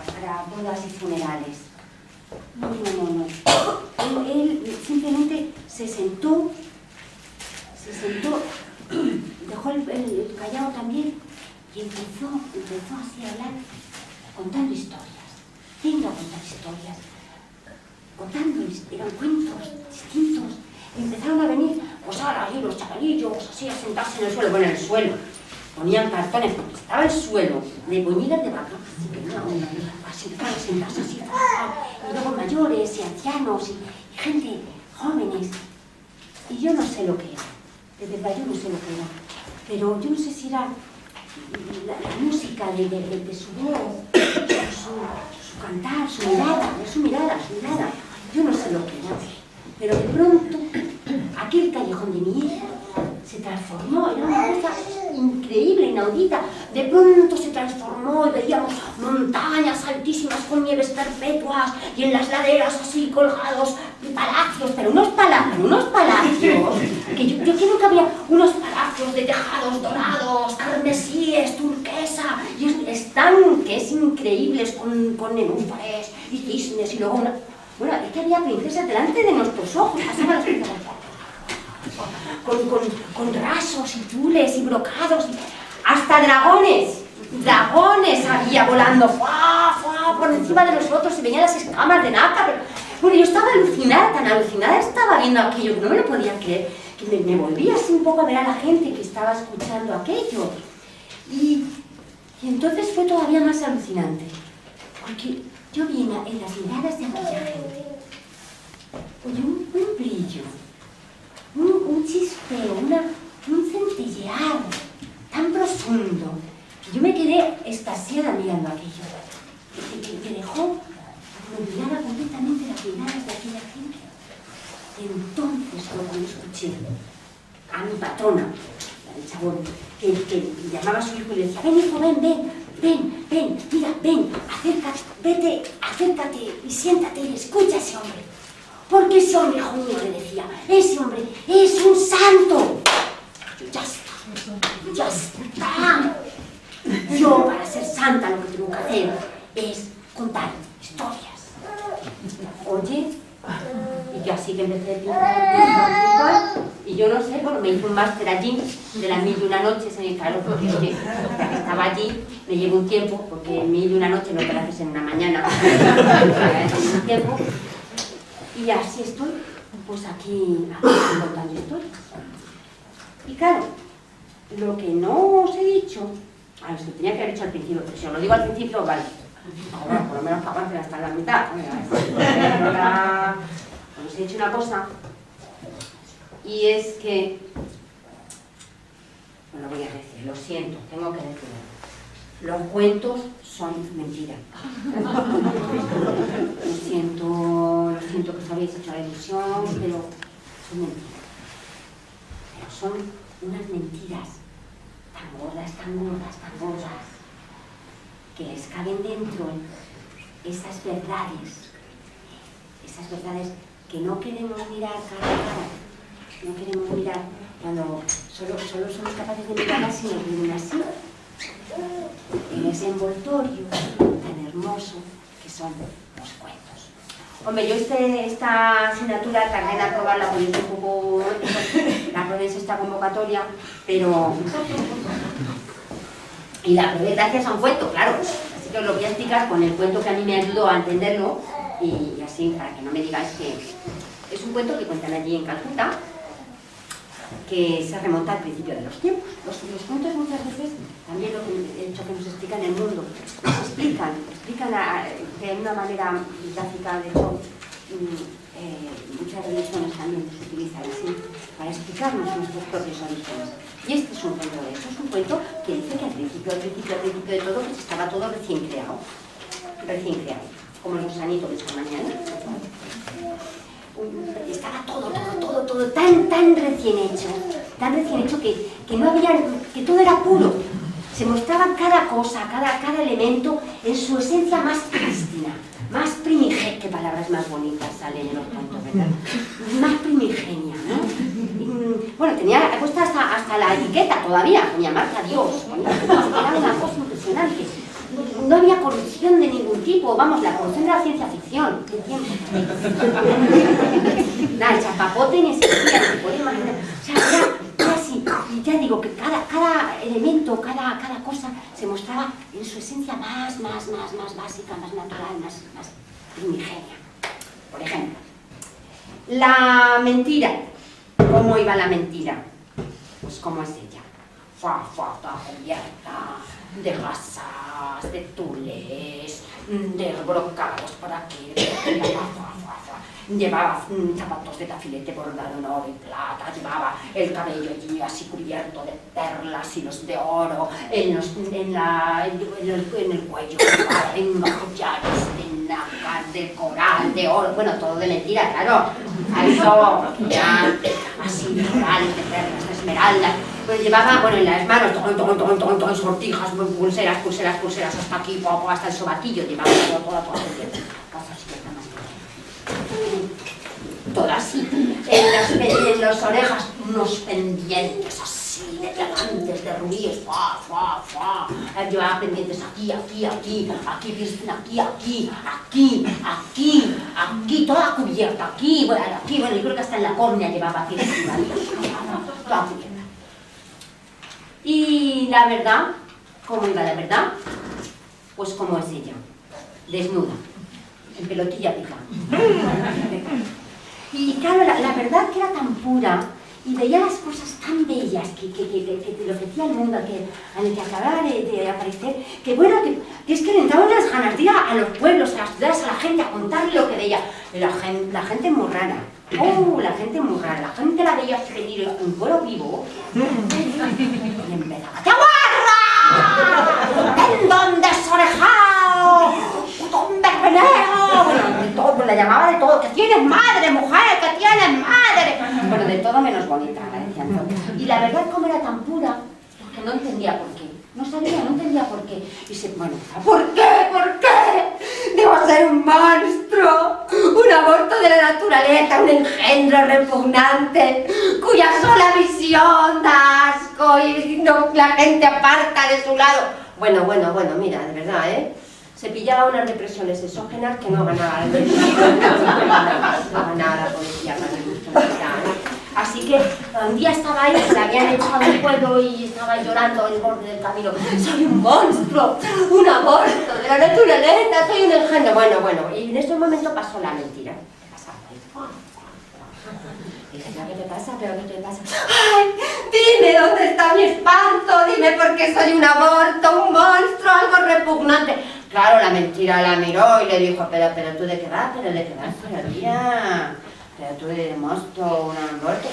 para bodas y funerales. No. Él simplemente se sentó, dejó el callao también y empezó así a hablar, contando historias. Venga a contar historias. Eran cuentos distintos. Y empezaron a venir, pues ahora ahí los chavalillos, así a sentarse en el suelo. Bueno, en el suelo. Ponían cartones, porque estaba el suelo de boñigas de vaca, así que así para sentarse así, y luego mayores y ancianos y gente, jóvenes. Y yo no sé lo que era, de verdad yo no sé lo que era, pero yo no sé si era la música de su voz, su cantar, su mirada, yo no sé lo que era. Pero de pronto, aquel callejón de mi hija se transformó, era una cosa increíble, inaudita. De pronto se transformó y veíamos montañas altísimas con nieves perpetuas y en las laderas así colgados palacios, pero unos palacios, que yo creo que había unos palacios de tejados dorados, carmesíes, turquesa, y estanques increíbles con nenúfares y cisnes y luego Bueno, es que había princesas delante de nuestros ojos, pasaban las princesas con rasos y tules y brocados. hasta dragones había volando, ¡fua, fua! Por encima de los otros, y venían las escamas de nata. Bueno, yo estaba alucinada, tan alucinada estaba viendo aquello que no me lo podía creer, que me volvía así un poco a ver a la gente que estaba escuchando aquello. Y entonces fue todavía más alucinante, porque yo vi en las miradas de aquella gente, oye, un brillo, un chispeo, un centellear tan profundo, que yo me quedé extasiada mirando aquello, que dejó olvidada completamente las miradas de aquella gente. Entonces, cuando escuché a mi patrona, el chabón, que llamaba a su hijo y le decía, ven hijo, ven, mira, ven, acércate y siéntate y escucha a ese hombre. Porque ese hombre, hijo mío, le decía, ese hombre es un santo. Yo, ya está. Yo, para ser santa, lo que tengo que hacer es contar historias. Oye, y yo así que empecé a pintar, y yo no sé, bueno, me hice un máster allí de las 1001 noches en el calor, porque oye, ya que estaba allí, me llevo un tiempo, porque 1001 noches no te lo haces en una mañana, un tiempo, y así estoy, pues aquí contando historias. Y claro, lo que no os he dicho, esto tenía que haber dicho al principio, pero si os lo digo al principio, vale. Ahora, por lo menos que avancen hasta la mitad. Os he dicho una cosa, y es que, no lo voy a decir, lo siento, tengo que decirlo. Los cuentos son mentira. Lo siento que os habéis hecho la ilusión, pero son mentiras. Pero son unas mentiras tan gordas, que les caben dentro esas verdades que no queremos mirar cara a cara, no queremos mirar cuando solo somos capaces de mirarlas sin iluminación, en ese envoltorio tan hermoso que son los cuentos. Hombre, yo esta asignatura tardé en aprobarla porque es un poco... la aprobé en esta convocatoria, pero... Y la aprobé gracias a un cuento, claro. Así que os lo voy a explicar con el cuento que a mí me ayudó a entenderlo, y así, para que no me digáis que... Es un cuento que cuentan allí en Calcuta, que se remonta al principio de los tiempos. Los cuentos muchas veces, también lo que he dicho que nos explican el mundo, nos explican de una manera didáctica, de hecho, muchas religiones también se utilizan así, para explicarnos nuestros propios orígenes. Y este es un cuento de eso, es un cuento que dice que al principio de todo, pues estaba todo recién creado, como el gusanito de esta mañana. Estaba todo tan recién hecho que no había, que todo era puro. Se mostraba cada cosa, cada elemento en su esencia más prístina, más primigenia, qué palabras más bonitas salen en los cuentos, ¿verdad? Más primigenia, ¿no? Bueno, tenía puesta hasta la etiqueta todavía, ponía marca Dios, era una cosa impresionante. No había corrupción de ningún tipo, vamos, la corrupción de la ciencia ficción, ¿qué tiempo? Nada, el chapapote ni existía, se puede imaginar. O sea, era así, y ya digo que cada elemento, cada cosa se mostraba en su esencia más básica, más natural, más primigenia. Por ejemplo, la mentira. ¿Cómo iba la mentira? Pues ¿cómo es ella? Toda cubierta de gasas, de tules, de brocados por aquí, llevaba zapatos de tafilete bordado en oro y plata, llevaba el cabello allí así cubierto de perlas, hilos de oro, en el cuello, en collares de nácar, de coral, de oro, bueno, todo de mentira, claro, eso, ya, así de coral, de perlas, de esmeraldas. Pues llevaba, bueno, en las manos, sortijas, pulseras, hasta aquí, hasta el sobaquillo, llevaba toda todas así. En las orejas, unos pendientes así, de diamantes, de rubíes, llevaba pendientes aquí, toda cubierta, bueno, yo creo que hasta en la córnea llevaba aquí, toda cubierta. Y Y la verdad, ¿cómo iba la verdad? Pues como es ella, desnuda, en pelotilla pica. Y claro, la verdad que era tan pura y veía las cosas tan bellas que te le ofrecía el mundo, al que acababa de aparecer, que bueno, que es que le entraban las ganas de ir a los pueblos, a las ciudades, a la gente, a contarle lo que veía. La gente muy rara. La gente muy rara. La gente la veía venir un coro vivo y empezaba: ¡te aguarda! ¡En dónde has orejado! ¡Hombre peneo! Bueno, de todo, la llamaba de todo. ¡Que tienes madre, mujer! ¡Que tienes madre! Bueno, de todo menos bonita, la decían todo. Y la verdad, como era tan pura, que no entendía por qué. No sabía, no entendía por qué. Y bueno, ¿por qué? ¿Por qué? Debo ser un monstruo, un aborto de la naturaleza, un engendro repugnante, cuya sola visión da asco y la gente aparta de su lado. Bueno, mira, de verdad, se pillaba unas depresiones exógenas que no ganaba el no ganaba la policía para el gusto de la. Así que un día estaba ahí, se la habían echado del pueblo y estaba llorando en el borde del camino: soy un monstruo, un aborto de la naturaleza, soy un engendro. Bueno, y en ese momento pasó la mentira. ¿Qué pasa? Dije: ¿pero qué te pasa? ¿Pero qué te pasa? ¡Ay! Dime dónde está mi espanto, dime por qué soy un aborto, un monstruo, algo repugnante. Claro, la mentira la miró y le dijo: pero tú de qué vas, todavía. Pero tú eres monstruo, un aborto,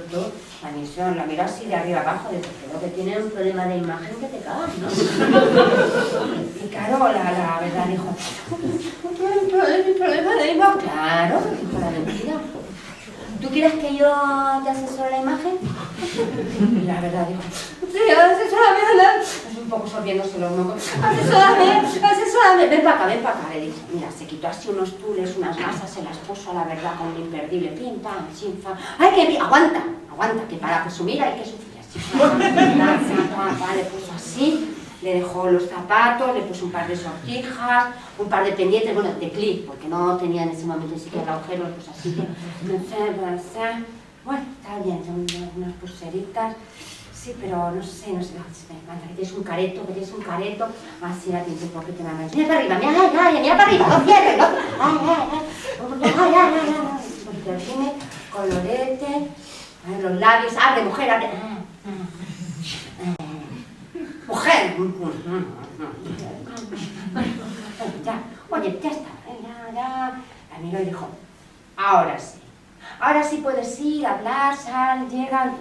tú. La misión la miró así de arriba abajo, de creo que tiene un problema de imagen que te cagas, ¿no? Y claro, la verdad dijo: ¿un problema de imagen? Claro, dijo la mentira. ¿Tú quieres que yo te asesore la imagen? Y la verdad dijo: sí, asesórame, es un poco sorbiéndose los mocos. Asesórame, ven para acá, le dijo. Mira, se quitó así unos tules, unas gasas, se las puso a la verdad con un imperdible, pim, pam, chin, pam. ¡Ay, que aguanta! Que para presumir hay que sufrir así. Le puso así, le dejó los zapatos, le puso un par de sortijas, un par de pendientes, bueno, de clip, porque no tenía en ese momento ni siquiera agujeros, pues así que, bueno, está bien, son unas pulseritas. Sí, pero no sé, que tienes un careto, así la tienes un poquito en la mano. Mira para arriba, mira para arriba, no cierres, ¿no? Un poquito de cine, colorete, a ver, los labios, abre, mujer, abre. Mujer. Ya, oye, ya está, ya. La miró y dijo: ahora sí puedes ir, hablar, sal, llega.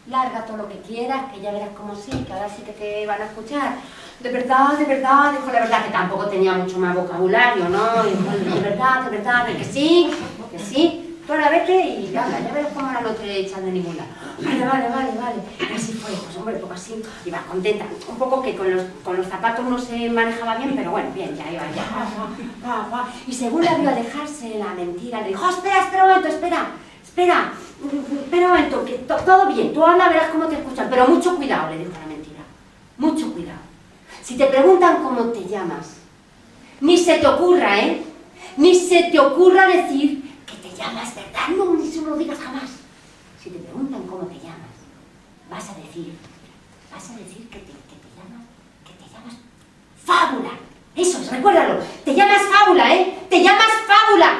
Larga todo lo que quieras, que ya verás cómo sí, que ahora sí que te van a escuchar. De verdad, dijo la verdad, que tampoco tenía mucho más vocabulario, ¿no? Dijo: de verdad, que sí. Tú ahora vete y ya verás cómo ahora no te echan de ningún lado. Vale. Y así fue, pues hombre, poco así, iba contenta. Un poco que con los zapatos no se manejaba bien, pero bueno, bien, ya iba, ya. Y según la vio alejarse la mentira, le dijo: espera un momento, espera un momento, que todo bien, tú ahora verás cómo te escuchan, pero mucho cuidado, le dijo la mentira, mucho cuidado. Si te preguntan cómo te llamas, ni se te ocurra, ni se te ocurra decir que te llamas, ¿verdad? No, ni se lo digas jamás. Si te preguntan cómo te llamas, vas a decir que te llamas Fábula. Eso es, recuérdalo, te llamas Fábula, te llamas Fábula.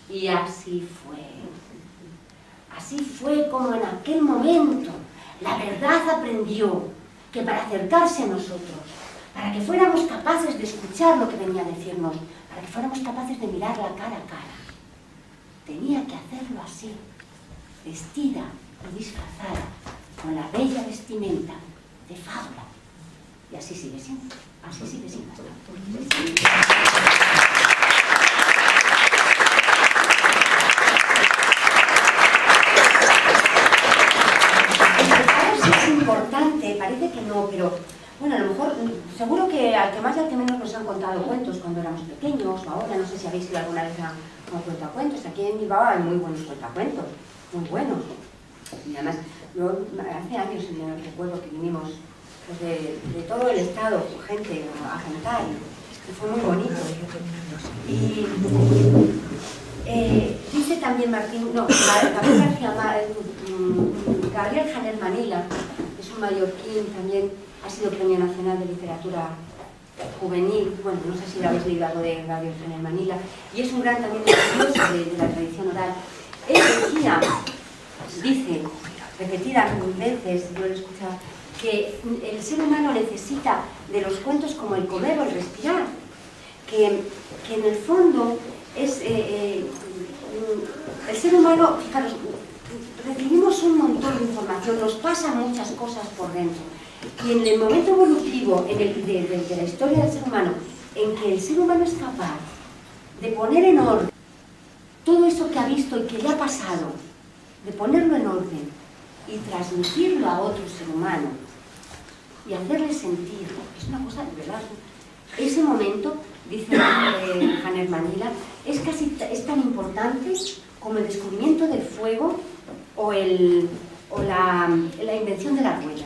Y así fue como en aquel momento la verdad aprendió que para acercarse a nosotros, para que fuéramos capaces de escuchar lo que venía a decirnos, para que fuéramos capaces de mirarla cara a cara, tenía que hacerlo así, vestida y disfrazada con la bella vestimenta de Fábula. Y así sigue siendo. Importante, parece que no, pero bueno, a lo mejor, seguro que al que más y al que menos nos han contado cuentos cuando éramos pequeños o ahora, no sé si habéis ido alguna vez a un cuentacuentos. Aquí en Bilbao hay muy buenos cuentacuentos, muy buenos. Y además, yo hace años me recuerdo que vinimos pues, de todo el estado, gente a cantar, y fue muy bonito. Y dice también Martín, no, Gabriel García Gabriel Janer Manila es un mallorquín, también ha sido Premio Nacional de Literatura Juvenil, bueno, no sé si habéis leído algo de Gabriel Janer Manila, y es un gran también estudioso de la tradición oral. Él decía, dice, repetidas veces, yo lo he escuchado, que el ser humano necesita de los cuentos como el comer o el respirar, que en el fondo es el ser humano, fijaros, recibimos un montón de información, nos pasan muchas cosas por dentro, y en el momento evolutivo de la historia del ser humano, en que el ser humano es capaz de poner en orden todo eso que ha visto y que le ha pasado, de ponerlo en orden y transmitirlo a otro ser humano y hacerle sentir, es una cosa de verdad. Ese momento, dice Janer Manila, es tan importante como el descubrimiento del fuego o la invención de la rueda.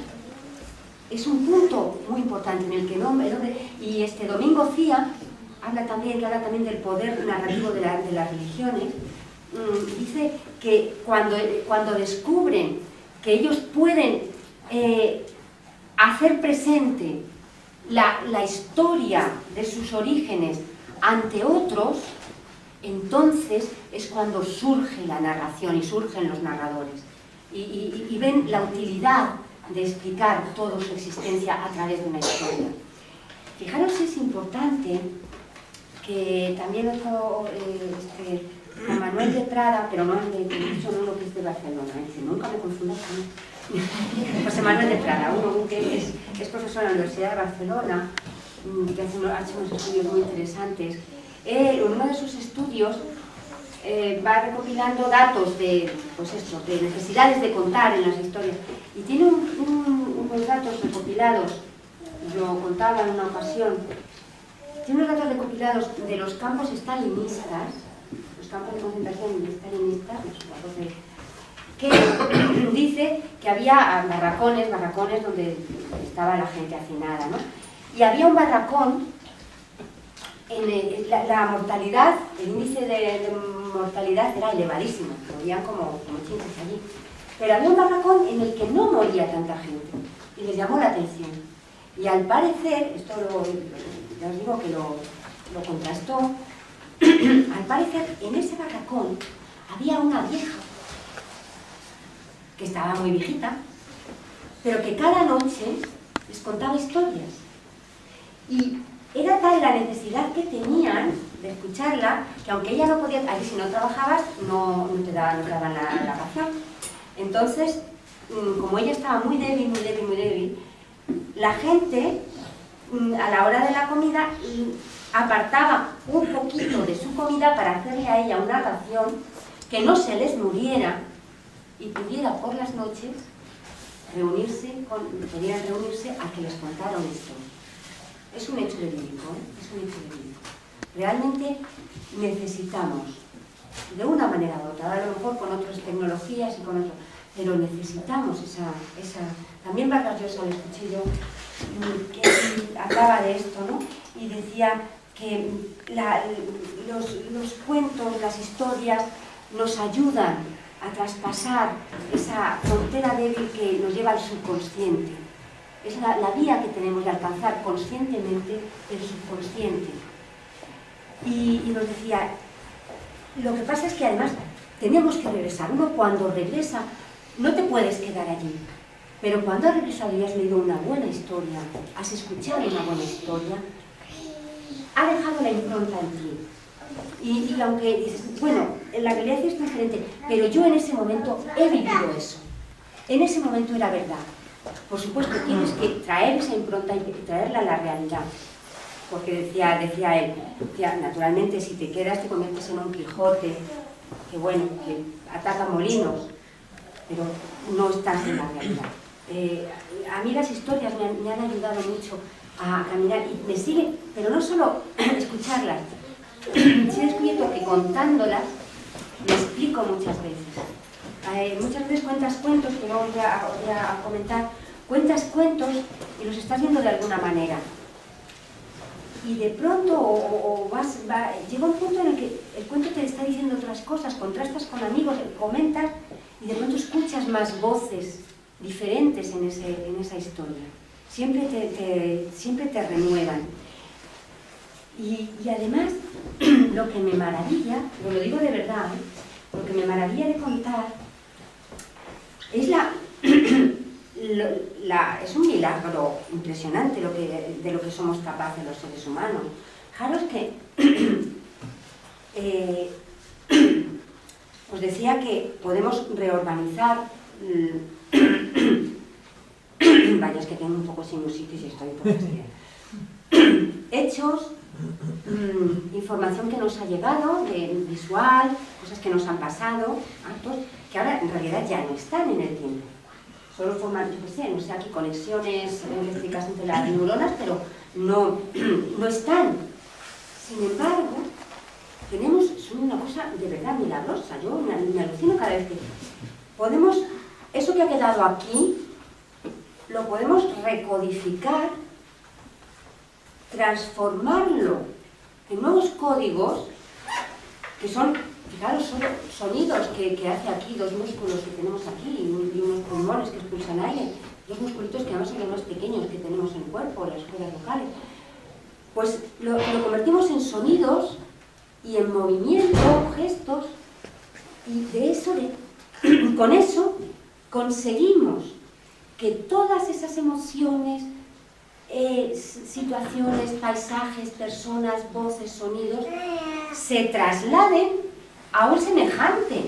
Es un punto muy importante en el que y Domingo Cía habla también del poder narrativo de las religiones. Dice que cuando descubren que ellos pueden hacer presente la historia de sus orígenes ante otros, entonces es cuando surge la narración y surgen los narradores y ven la utilidad de explicar toda su existencia a través de una historia. Fijaros, es importante que también otro, Juan Manuel de Prada, pero no el de uno que es de Barcelona, dice, nunca me confundas con José Manuel de Prada, uno que es profesor en la Universidad de Barcelona, que ha hecho unos estudios muy interesantes. En uno de sus estudios va recopilando datos de necesidades de contar en las historias, y tiene unos datos recopilados, lo contaba en una ocasión, tiene unos datos recopilados de los campos stalinistas, los campos de concentración stalinistas, que dice que había barracones donde estaba la gente hacinada, ¿no? Y había un barracón, la mortalidad, el índice de mortalidad era elevadísimo, morían como chinches allí. Pero había un barracón en el que no moría tanta gente, y les llamó la atención. Y al parecer, esto ya os digo que lo contrastó, al parecer en ese barracón había una vieja, que estaba muy viejita, pero que cada noche les contaba historias. Y era tal la necesidad que tenían de escucharla, que aunque ella no podía, ahí si no trabajabas, no te daban la ración. Entonces, como ella estaba muy débil, la gente, a la hora de la comida, apartaba un poquito de su comida para hacerle a ella una ración que no se les muriera y pudiera por las noches pudieran reunirse a que les contaran esto. Es un hecho verídico, es un hecho verídico. Realmente necesitamos, de una manera u otra, a lo mejor con otras tecnologías y con otras, pero necesitamos esa también Vargas Llosa, lo escuché yo, que hablaba de esto, ¿no? Y decía que los cuentos, las historias nos ayudan a traspasar esa frontera débil que nos lleva al subconsciente. Es la vía que tenemos de alcanzar conscientemente el subconsciente. Y nos decía, lo que pasa es que además tenemos que regresar. Uno cuando regresa no te puedes quedar allí, pero cuando has regresado y has leído una buena historia, has escuchado una buena historia, ha dejado la impronta en ti. Y aunque dices, bueno, la realidad es diferente, pero yo en ese momento he vivido eso. En ese momento era verdad. Por supuesto, tienes que traer esa impronta y traerla a la realidad. Porque decía él, naturalmente si te quedas te conviertes en un Quijote, que bueno, que ataca molinos, pero no estás en la realidad. A mí las historias me han ayudado mucho a caminar y me siguen, pero no solo escucharlas, sí he descubierto que contándolas me explico muchas veces. Muchas veces cuentas cuentos, que luego voy a comentar, cuentas cuentos y los estás viendo de alguna manera. Y de pronto llega un punto en el que el cuento te está diciendo otras cosas, contrastas con amigos, comentas, y de pronto escuchas más voces diferentes en esa historia. Siempre te renuevan. Y además, lo que me maravilla, lo digo de verdad, lo que me maravilla de contar es es un milagro impresionante de lo que somos capaces los seres humanos. Fijaros que os decía que podemos reorganizar. Vaya, es que tengo un poco sinusitis y estoy un poco fastidiada. Hechos, información que nos ha llegado, visual, cosas que nos han pasado, actos que ahora en realidad ya no están en el tiempo. Solo forman, yo qué sé, no sé, aquí conexiones eléctricas entre las neuronas, pero no están. Sin embargo, son una cosa de verdad milagrosa. Yo me alucino cada vez que podemos, eso que ha quedado aquí, lo podemos recodificar, transformarlo en nuevos códigos que son, fijaros, son sonidos que hace aquí, dos músculos que tenemos aquí y unos pulmones que expulsan aire, dos musculitos que además son los más pequeños que tenemos en el cuerpo, las cuerdas vocales. Pues lo convertimos en sonidos y en movimiento, gestos, y con eso conseguimos que todas esas emociones, situaciones, paisajes, personas, voces, sonidos, se trasladen a un semejante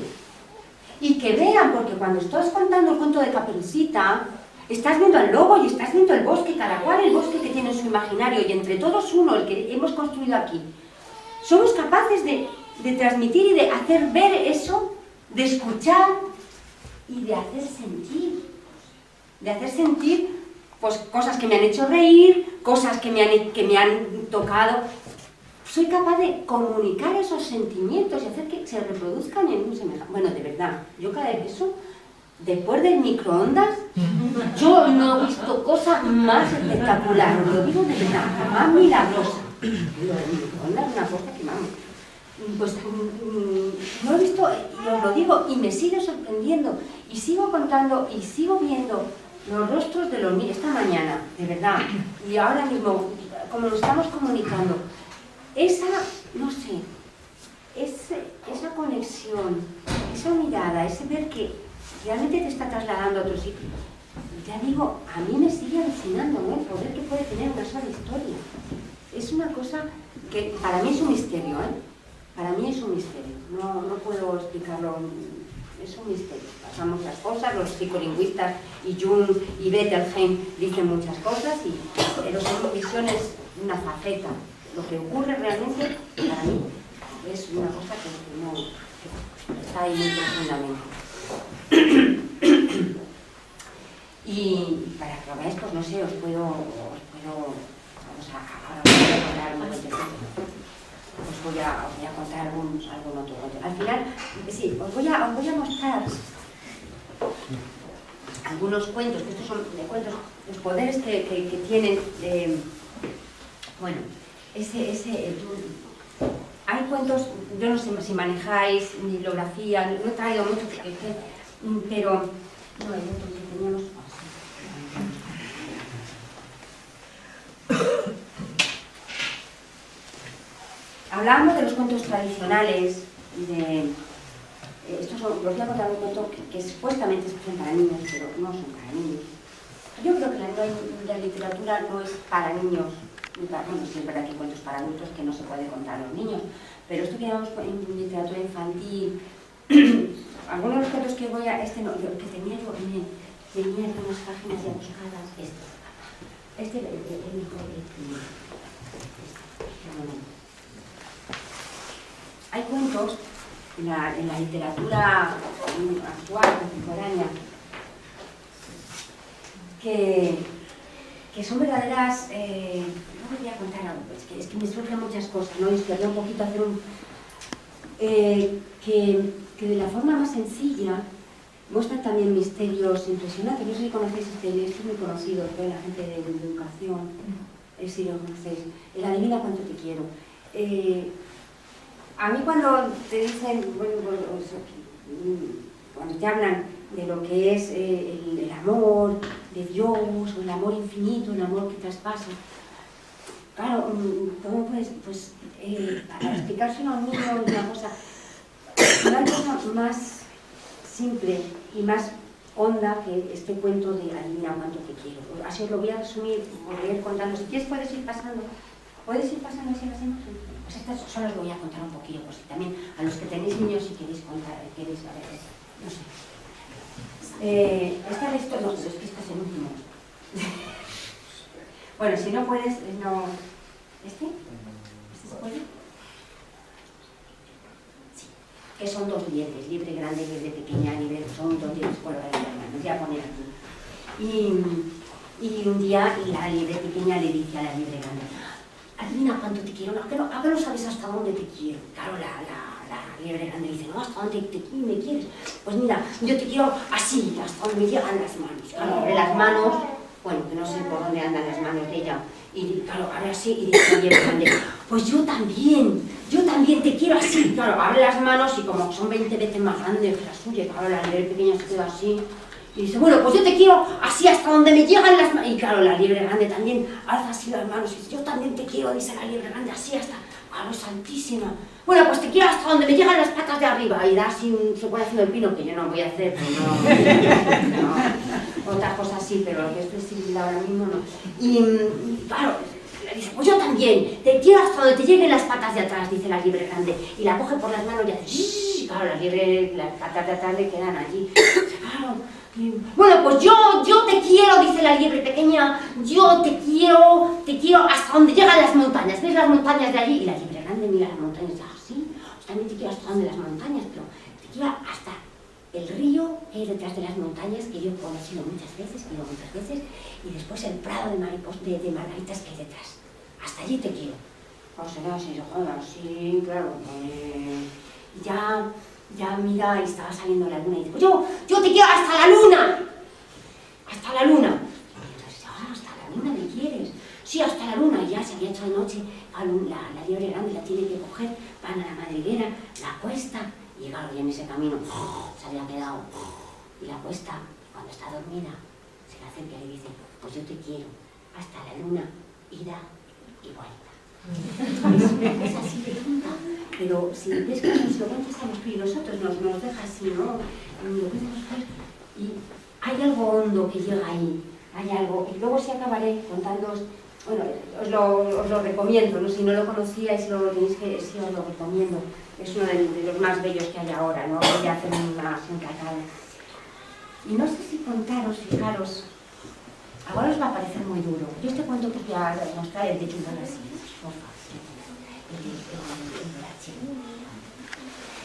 y que vean, porque cuando estás contando el cuento de Caperucita, estás viendo al lobo y estás viendo el bosque, cada cual el bosque que tiene en su imaginario, y entre todos uno, el que hemos construido aquí. Somos capaces de transmitir y de hacer ver eso, de escuchar y de hacer sentir. De hacer sentir pues, cosas que me han hecho reír, cosas que me han tocado. Soy capaz de comunicar esos sentimientos y hacer que se reproduzcan en un semejante. Bueno, de verdad, yo cada vez eso, después del microondas, yo no he visto cosa más espectacular, os lo digo de verdad, más milagrosa. Lo del microondas es una cosa que vamos. Pues no he visto, y os lo digo, y me sigue sorprendiendo, y sigo contando, y sigo viendo los rostros de los niños esta mañana, de verdad, y ahora mismo, como nos estamos comunicando, esa, no sé, esa conexión, esa mirada, ese ver que realmente te está trasladando a otro sitio. Ya digo, a mí me sigue alucinando, ¿no? El poder que puede tener una sola historia. Es una cosa que para mí es un misterio, ¿eh? Para mí es un misterio, no puedo explicarlo, es un misterio. Pasamos las cosas, los psicolingüistas y Jung y Bettelheim dicen muchas cosas, pero son visiones, una faceta. Lo que ocurre realmente, para mí, es una cosa que está ahí muy profundamente. Y para que lo veáis, pues no sé, os puedo vamos a contar un poco de cosas. Os voy a contar algún otro. Al final, sí, os voy a mostrar algunos cuentos, que estos son de cuentos, los poderes que tienen, bueno, hay cuentos, yo no sé si manejáis bibliografía, no he traído mucho, pero no, hay otros que teníamos. Hablábamos de los cuentos tradicionales, estos los voy a contar un cuento que supuestamente son para niños, pero no son para niños. Yo creo que la literatura no es para niños, bueno, sí es verdad que hay cuentos para adultos que no se puede contar a los niños, pero esto que llamamos en literatura infantil, algunos de los cuentos que voy a, que tenía yo, tenía unas páginas ya buscadas, este el mejor. Hay cuentos en la literatura actual, contemporánea, que son verdaderas, no voy a contar algo, es que me surgen muchas cosas, ¿no? Y quería un poquito hacer que de la forma más sencilla muestran también misterios impresionantes. No sé si conocéis este libro, es muy conocido de la gente de educación, si lo conocéis, el Adivina cuánto te quiero. A mí cuando te dicen, bueno, cuando te hablan de lo que es el amor de Dios, o el amor infinito, el amor que traspasa, claro, ¿cómo pues para explicárselo a un niño una cosa más simple y más honda que este cuento de Adivina cuánto te quiero. Así os lo voy a resumir, os voy a ir contando. Si quieres puedes ir pasando así las imágenes. Pues estas solo os voy a contar un poquillo, pues también a los que tenéis niños si queréis contar, queréis a ver, no sé. Esta de esto, no, es que esto es el último. Bueno, si no puedes, no. ¿Este? ¿Este se puede? Sí. Que son dos liebres, liebre grande, liebre pequeña, liebre, son dos liebres coloradas, los voy a poner aquí. Y un día la liebre pequeña le dice a la liebre grande: adivina cuánto te quiero, ¿a que no sabes hasta dónde te quiero? Claro, la liebre grande dice: no, ¿hasta dónde me quieres? Pues mira, yo te quiero así, hasta donde me llegan las manos. Claro, abre las manos, bueno, que no sé por dónde andan las manos de ella, y claro, abre así y dice la liebre grande: pues yo también te quiero así. Claro, abre las manos y como son 20 veces más grandes que la suya, claro, la liebre pequeña se queda así. Y dice: bueno, pues yo te quiero así hasta donde me llegan las manos. Y claro, la liebre grande también alza así las manos y dice: yo también te quiero, dice la liebre grande, así hasta, claro, santísima. Bueno, pues te quiero hasta donde me llegan las patas de arriba. Y da así, se pone haciendo el pino, que yo no voy a hacer, pero no, otras cosas sí, pero lo que es flexible ahora mismo no. Y claro, le dice: pues yo también, te quiero hasta donde te lleguen las patas de atrás, dice la liebre grande. Y la coge por las manos y hace, claro, las patas de atrás le quedan allí. Claro. Bueno, pues yo te quiero, dice la liebre pequeña, yo te quiero hasta donde llegan las montañas. ¿Ves las montañas de allí? Y la liebre grande mira las montañas y dice: ah, sí, pues también te quiero hasta donde las montañas, pero te quiero hasta el río que hay detrás de las montañas, que yo he conocido muchas veces, y después el prado de margaritas que hay detrás. Hasta allí te quiero. O sea, si se joda, sí, claro. Ya mira, y estaba saliendo la luna y dice: pues yo te quiero hasta la luna. Hasta la luna. Y entonces, hasta la luna me quieres. Sí, hasta la luna. Y ya se había hecho de noche, la liebre grande la tiene que coger, van a la madriguera, la cuesta, y claro, y en ese camino se había quedado. Y la cuesta, cuando está dormida, se le acerca y le dice: pues yo te quiero hasta la luna, ida y vuelta. Es así de tonta, pero si ves que nos lo cuentas a los tuyos, nosotros nos deja así, ¿no? Y hay algo hondo que llega ahí, hay algo, y luego sí acabaré contándoos, bueno, os lo recomiendo, ¿no? Si no lo conocíais, lo tenéis que, sí os lo recomiendo, es uno de los más bellos que hay ahora, ¿no? Voy a hacer una encantada. Y no sé si contaros, fijaros, ahora os va a parecer muy duro. Yo este cuento que voy a mostrar es de Julián así.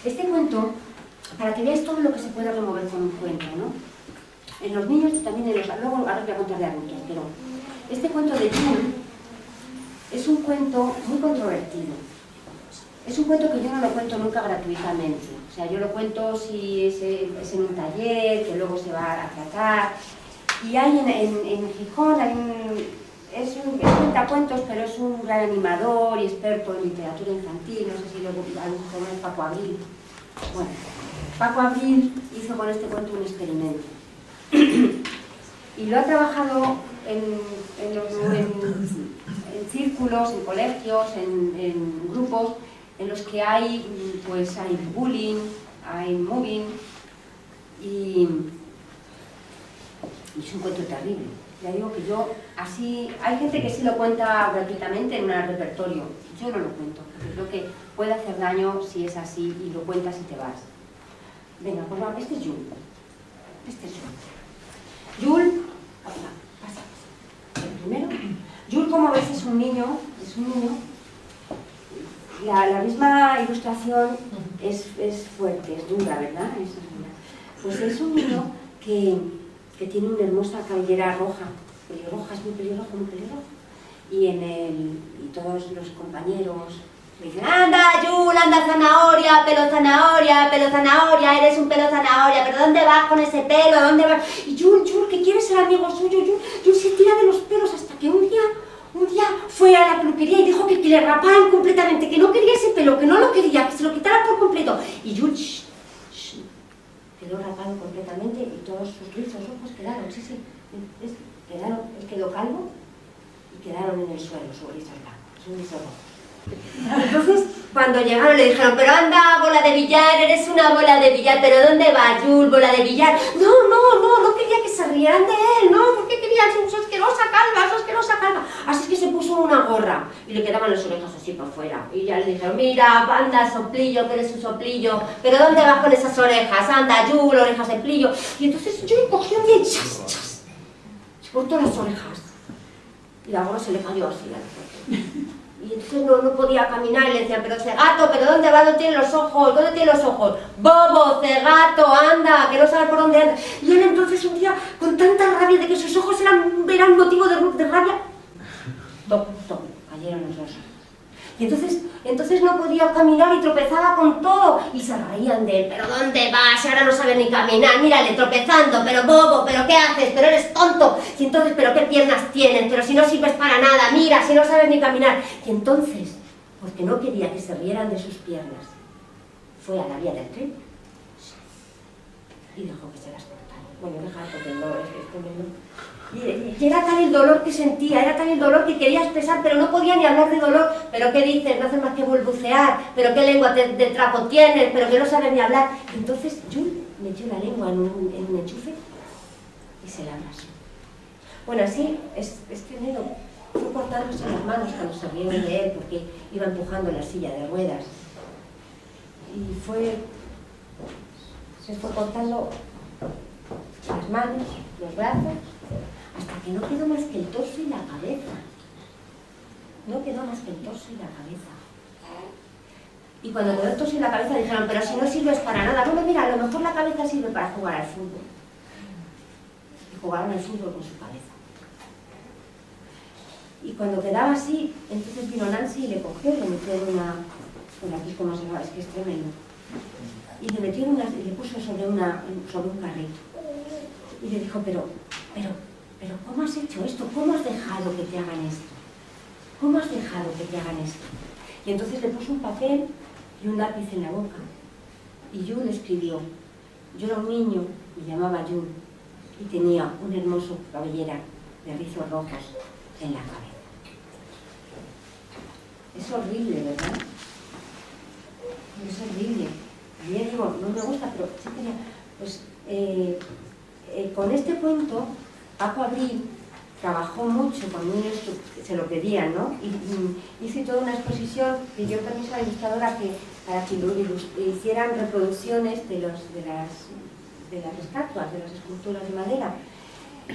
Este cuento, para que veáis todo lo que se puede remover con un cuento, ¿no? En los niños y también en los... Luego ahora os voy a contar de adultos, pero este cuento de Jules es un cuento muy controvertido. Es un cuento que yo no lo cuento nunca gratuitamente. O sea, yo lo cuento si es en un taller, que luego se va a tratar. Y hay en Gijón, es un cuentacuentos, pero es un gran animador y experto en literatura infantil, no sé si lo conoce, Paco Abril. Bueno, Paco Abril hizo con este cuento un experimento. Y lo ha trabajado en círculos, en colegios, en grupos, en los que hay bullying, hay mobbing, y es un cuento terrible. Ya digo que yo, así, hay gente que sí lo cuenta gratuitamente en un repertorio. Yo no lo cuento, porque creo que puede hacer daño si es así y lo cuentas y te vas. Venga, pues vamos, este es Jules. Jules, pasa. El primero. Jules, como ves, es un niño. La misma ilustración es fuerte, es dura, ¿verdad? Pues es un niño que tiene una hermosa cabellera roja, pelirroja, es muy pelirrojo. Y todos los compañeros le dicen: anda, Jules, anda, zanahoria, pelo zanahoria, eres un pelo zanahoria, pero ¿dónde vas con ese pelo? ¿Dónde vas? Y Jules, que quiere ser amigo suyo, Jules se tira de los pelos hasta que un día fue a la peluquería y dijo que le raparan completamente, que no quería ese pelo, que no lo quería, que se lo quitaran por completo. Y Jules, quedó rapado completamente y todos sus rizos ojos quedaron, quedaron, él quedó calvo y quedaron en el suelo, sus rizos blancos, sus rizos rojos. Entonces, cuando llegaron le dijeron, pero anda, bola de billar, eres una bola de billar, pero ¿dónde va, Jules, bola de billar? No quería que se rieran de él, no, porque quería ser su asquerosa calva. Así es que se puso una gorra y le quedaban las orejas así por fuera. Y ya le dijeron, mira, anda, soplillo, que eres un soplillo, pero ¿dónde vas con esas orejas? Anda, Jules, orejas de plillo. Y entonces yo cogió un día y chas, se cortó las orejas. Y la gorra se le cayó así al cuerpo. Y entonces no podía caminar y le decían, pero cegato, ¿pero dónde va? ¿Dónde tiene los ojos? ¿Dónde tiene los ojos? Bobo, cegato, anda, que no sabe por dónde anda. Y él entonces un día, con tanta rabia de que sus ojos eran motivo de rabia, cayeron los ojos. Y entonces no podía caminar y tropezaba con todo. Y se reían de él, ¿pero dónde vas? Ahora no sabe ni caminar, mírale, tropezando, pero bobo, ¿pero qué haces? ¿Pero eres tonto? Y entonces, ¿pero qué piernas tienes? Pero si no sirves para nada, mira, si no sabes ni caminar. Y entonces, porque no quería que se rieran de sus piernas, fue a la vía del tren y dejó que se las cortaran. Bueno, deja porque no. Y era tal el dolor que sentía, era tal el dolor que quería expresar, pero no podía ni hablar de dolor. ¿Pero qué dices? No haces más que balbucear. ¿Pero qué lengua de trapo tienes? ¿Pero que no sabes ni hablar? Entonces Jules metió la lengua en un enchufe y se la abrazó. Bueno, así este neno fue cortándose las manos cuando se rieron de él, porque iba empujando la silla de ruedas. Y se fue cortando las manos, los brazos, hasta que no quedó más que el torso y la cabeza. No quedó más que el torso y la cabeza. Y cuando quedó el torso y la cabeza dijeron, pero si no sirves para nada. Bueno, mira, a lo mejor la cabeza sirve para jugar al fútbol. Y jugaron al fútbol con su cabeza. Y cuando quedaba así, entonces vino Nancy y le cogió y le metió en una... Bueno, aquí como se llama, es que es tremendo. Y le metió en una... y le puso sobre un carrito. Y le dijo, pero, ¿cómo has hecho esto? ¿Cómo has dejado que te hagan esto? ¿Cómo has dejado que te hagan esto? Y entonces le puso un papel y un lápiz en la boca. Y Jules le escribió. Yo era un niño, me llamaba Jules, y tenía una hermosa cabellera de rizos rojos en la cabeza. Es horrible, ¿verdad? Es horrible. A mí digo, no me gusta, pero sí quería... Pues, con este cuento, Paco Abril trabajó mucho cuando niños se lo pedían, ¿no? Y hice toda una exposición, pidió permiso a la ilustradora para que hicieran reproducciones de las estatuas, de las esculturas de madera.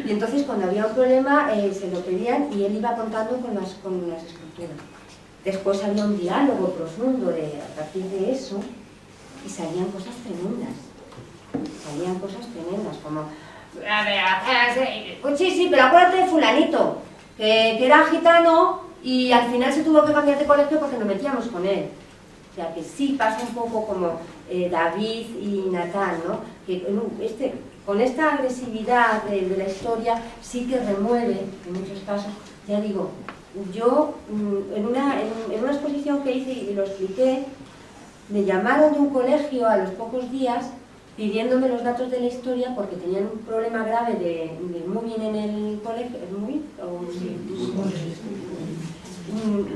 Y entonces cuando había un problema se lo pedían y él iba contando con las esculturas. Después había un diálogo profundo a partir de eso y salían cosas tremendas. Como... Sí, pero acuérdate de fulanito, que era gitano y al final se tuvo que cambiar de colegio porque nos metíamos con él. O sea que sí pasa un poco como David y Natán, ¿no? Que con esta agresividad de la historia sí que remueve, en muchos casos, ya digo, yo en una exposición que hice y lo expliqué, me llamaron de un colegio a los pocos días pidiéndome los datos de la historia porque tenían un problema grave de moving en el colegio,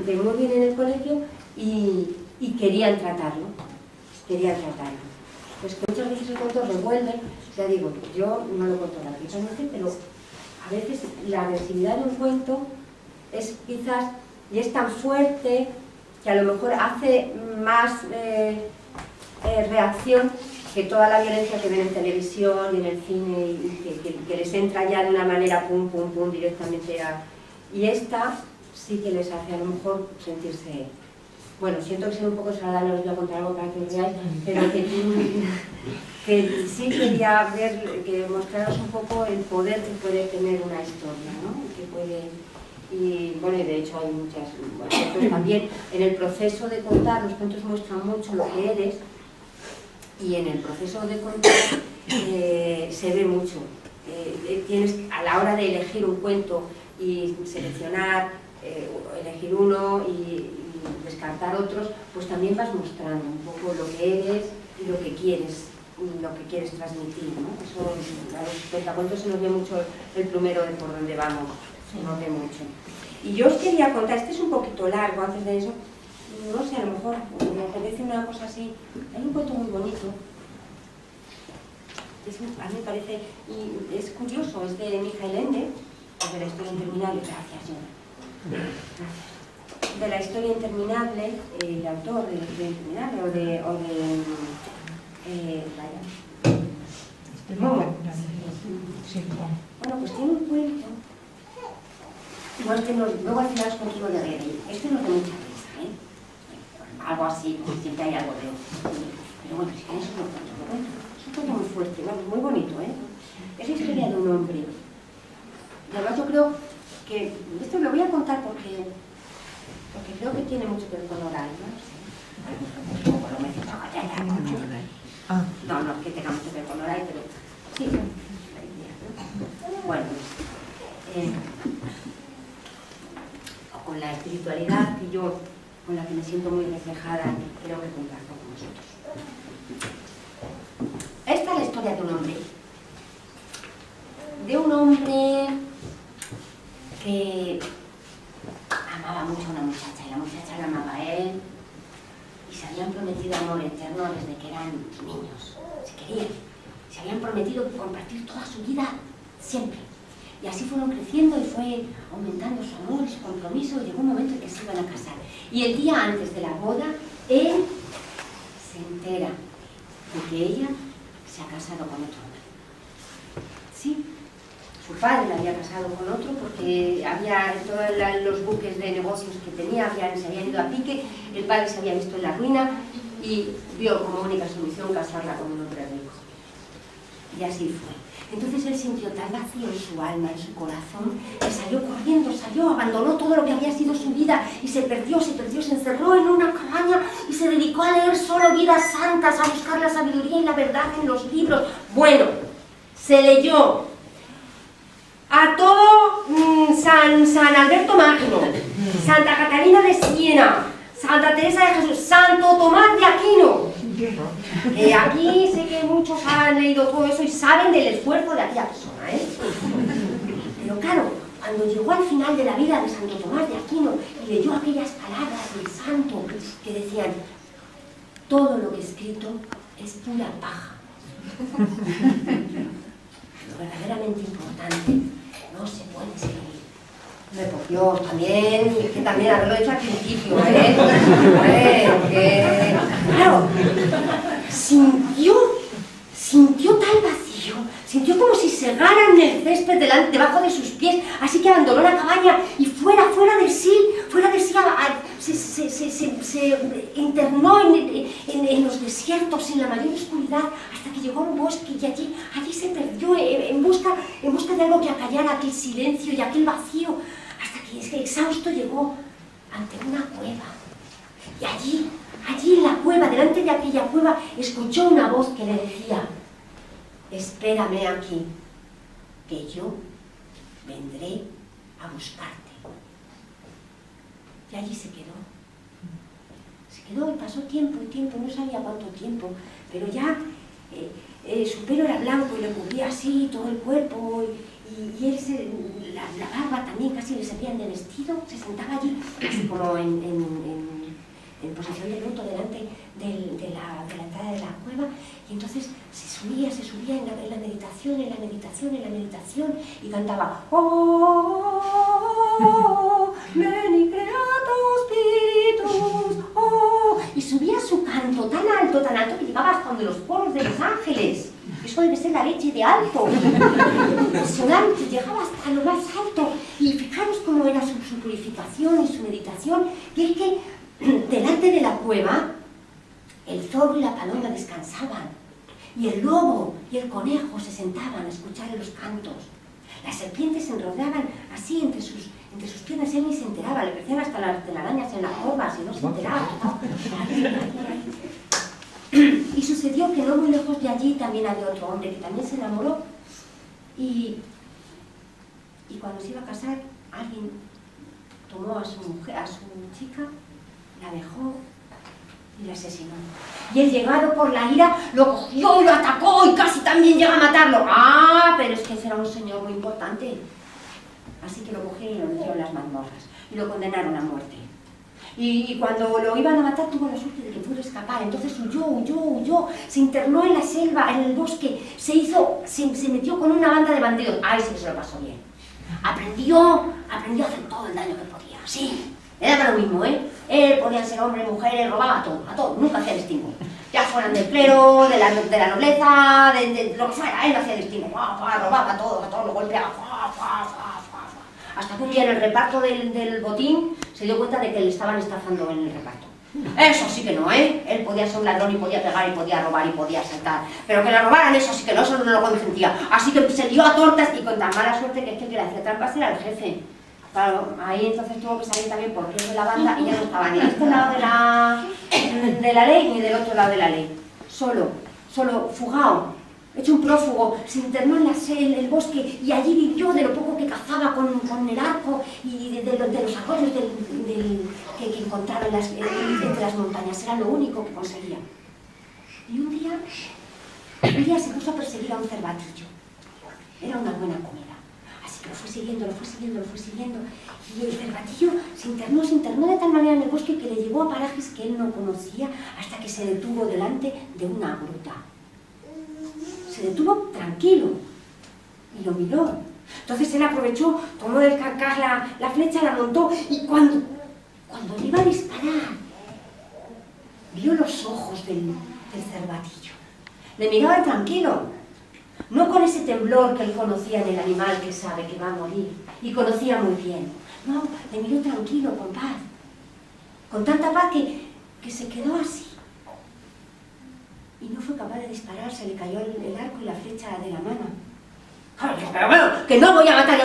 de moving en el colegio y querían tratarlo. Pues que muchas veces el cuento revuelve, ya digo, yo no lo cuento gratuitamente, pero a veces la agresividad de un cuento es quizás, y es tan fuerte que a lo mejor hace más reacción que toda la violencia que ven en televisión y en el cine y que les entra ya de una manera pum directamente a... Y esta sí que les hace a lo mejor sentirse... Bueno, siento que soy un desagradable, no les voy a contar algo para que veáis, pero que sí quería que mostraros un poco el poder que puede tener una historia, ¿no? Y bueno, y de hecho hay muchas... Bueno, pues también en el proceso de contar, los cuentos muestran mucho lo que eres, y en el proceso de contar se ve mucho. Tienes a la hora de elegir un cuento y seleccionar, elegir uno y descartar otros, pues también vas mostrando un poco lo que eres y lo que quieres lo que quieres transmitir, ¿no? Eso, a los cuentacuentos se nos ve mucho el plumero de por donde vamos, se nos ve mucho. Y yo os quería contar, este es un poquito largo antes de eso, no sé, a lo mejor me apetece una cosa así. Hay un cuento muy bonito, a mí me parece, y es curioso, es de Michael Ende, de la historia interminable. Gracias, Jonah. Gracias. De la historia interminable, el autor de la historia interminable, bueno, pues tiene un cuento. No, es que no, luego al final os cuento uno de reír. Este no es de mucha risa, ¿eh? Algo así, porque siempre hay algo de... Pero bueno, si queréis os lo cuento. Es un cuento muy fuerte, muy bonito, ¿eh? Es la historia de un hombre. Y además yo creo que... Esto lo voy a contar porque creo que tiene mucho que ver con oral, ¿no? Bueno, me dice, no, es que tenga mucho que ver con oral, pero... Sí, la idea, ¿no? Bueno, con la espiritualidad que yo, con la que me siento muy reflejada, creo que comparto con vosotros. Esta es la historia de un hombre. De un hombre que amaba mucho a una muchacha, y la muchacha la amaba a él, y se habían prometido amor eterno desde que eran niños, se querían, se habían prometido compartir toda su vida siempre. Y así fueron creciendo y fue aumentando su amor y su compromiso, y llegó un momento en que se iban a casar. Y el día antes de la boda, él se entera de que ella se ha casado con otro hombre. Sí, su padre la había casado con otro porque había todos los buques de negocios que tenía, se habían ido a pique, el padre se había visto en la ruina y vio como única solución casarla con un hombre rico. Y así fue. Entonces él sintió tal vacío en su alma, en su corazón, que salió corriendo, abandonó todo lo que había sido su vida y se perdió, se encerró en una cabaña y se dedicó a leer solo vidas santas, a buscar la sabiduría y la verdad en los libros. Bueno, se leyó a todo San Alberto Magno, Santa Catalina de Siena, Santa Teresa de Jesús, Santo Tomás de Aquino. Aquí sé que muchos han leído todo eso y saben del esfuerzo de aquella persona, ¿eh? Pero claro, cuando llegó al final de la vida de Santo Tomás de Aquino y leyó aquellas palabras del santo que decían: todo lo que he escrito es pura paja. Lo verdaderamente importante no se puede seguir. Por Dios, también, que también haberlo hecho al principio, ¿eh? Claro, sintió tal vacío, sintió como si segaran el césped debajo de sus pies, así que abandonó la cabaña y fuera de sí, se internó en los desiertos, en la mayor oscuridad, hasta que llegó a un bosque y allí se perdió en busca de algo que acallara aquel silencio y aquel vacío, hasta que exhausto llegó ante una cueva. Y allí en la cueva, delante de aquella cueva, escuchó una voz que le decía: espérame aquí, que yo vendré a buscarte. Y allí se quedó. Y pasó tiempo, no sabía cuánto tiempo, pero ya su pelo era blanco y le cubría así todo el cuerpo, y él la barba también casi le servían de vestido. Se sentaba allí, así como en posición de luto delante de la entrada de la cueva, y entonces se subía en la meditación, y cantaba: oh, veni creato spiritus, oh, y subía su canto tan alto que llegaba hasta donde los coros de los ángeles. Eso debe ser la leche de alto, impresionante, llegaba hasta lo más alto. Y fijaros cómo era su purificación y su meditación, que es que delante de la cueva el zorro y la paloma descansaban, y el lobo y el conejo se sentaban a escuchar los cantos. Las serpientes se enrodaban así entre sus piernas, él ni se enteraba, le crecían hasta las telarañas en las corvas y no se enteraba. Y sucedió que no muy lejos de allí también había otro hombre que también se enamoró, y cuando se iba a casar, alguien tomó a su chica, la dejó y le asesinó. Y él, llegado por la ira, lo cogió y lo atacó y casi también llega a matarlo. ¡Ah! Pero es que ese era un señor muy importante. Así que lo cogieron y lo metieron en las mazmorras y lo condenaron a muerte. Y cuando lo iban a matar tuvo la suerte de que pudo escapar. Entonces huyó, se internó en la selva, en el bosque, se metió con una banda de bandidos. ¡Ay, sí que se lo pasó bien! Aprendió a hacer todo el daño que podía. Sí, le daba lo mismo, ¿eh? Él podía ser hombre, mujer, él robaba a todo, nunca hacía distingo. Ya fueran del clero, de la nobleza, de lo que fuera, él no hacía distingo. Robaba a todo, lo golpeaba. Hasta que un día en el reparto del botín se dio cuenta de que le estaban estafando en el reparto. Eso sí que no, ¿eh? Él podía ser un ladrón y podía pegar y podía robar y podía asaltar. Pero que le robaran, eso sí que no, eso no lo consentía. Así que se lió a tortas y con tan mala suerte que es que el que le hacía trampas era el jefe. Claro, ahí entonces tuvo que salir también por el de la banda y ya no estaba ni de este lado de la ley ni del otro lado de la ley. Solo, fugado, hecho un prófugo, se internó en el bosque y allí vivió de lo poco que cazaba con el arco y de los arroyos que encontraba entre las montañas. Era lo único que conseguía. Y un día se puso a perseguir a un cervatillo. Era una buena comida. Así que lo fue siguiendo. Y el cervatillo se internó de tal manera en el bosque que le llevó a parajes que él no conocía hasta que se detuvo delante de una gruta. Se detuvo tranquilo y lo miró. Entonces él aprovechó, tomó del carcaj la flecha, la montó y cuando le iba a disparar, vio los ojos del cervatillo. Le miraba tranquilo, no con ese temblor que él conocía en el animal que sabe que va a morir y conocía muy bien. No, le miró tranquilo, con paz, con tanta paz que se quedó así. Y no fue capaz de disparar, se le cayó el arco y la flecha de la mano. Claro, pero bueno, que no voy a matar.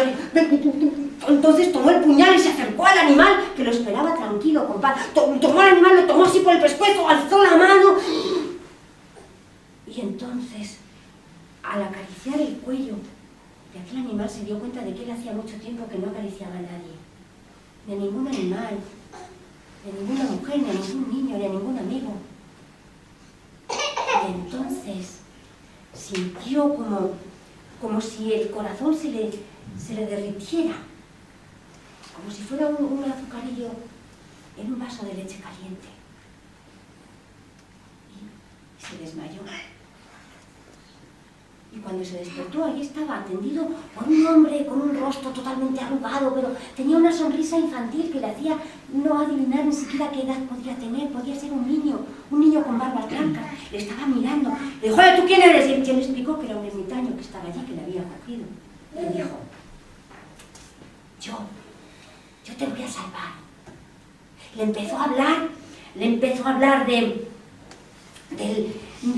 Entonces tomó el puñal y se acercó al animal, que lo esperaba tranquilo, con paz. Tomó al animal, lo tomó así por el pescuezo, alzó la mano. Y entonces, al acariciar el cuello de aquel animal, se dio cuenta de que él hacía mucho tiempo que no acariciaba a nadie. Ni a ningún animal, ni a ninguna mujer, ni a ningún niño, ni a ningún amigo. Y entonces sintió como si el corazón se le derritiera, como si fuera un azucarillo en un vaso de leche caliente. Y se desmayó. Y cuando se despertó, allí estaba atendido por un hombre con un rostro totalmente arrugado, pero tenía una sonrisa infantil que le hacía no adivinar ni siquiera qué edad podía tener. Podía ser un niño con barbas blancas. Le estaba mirando. Le dijo: ¿tú quién eres? Y él le explicó que era un ermitaño que estaba allí, que le había cogido. Y le dijo: yo te voy a salvar. Le empezó a hablar de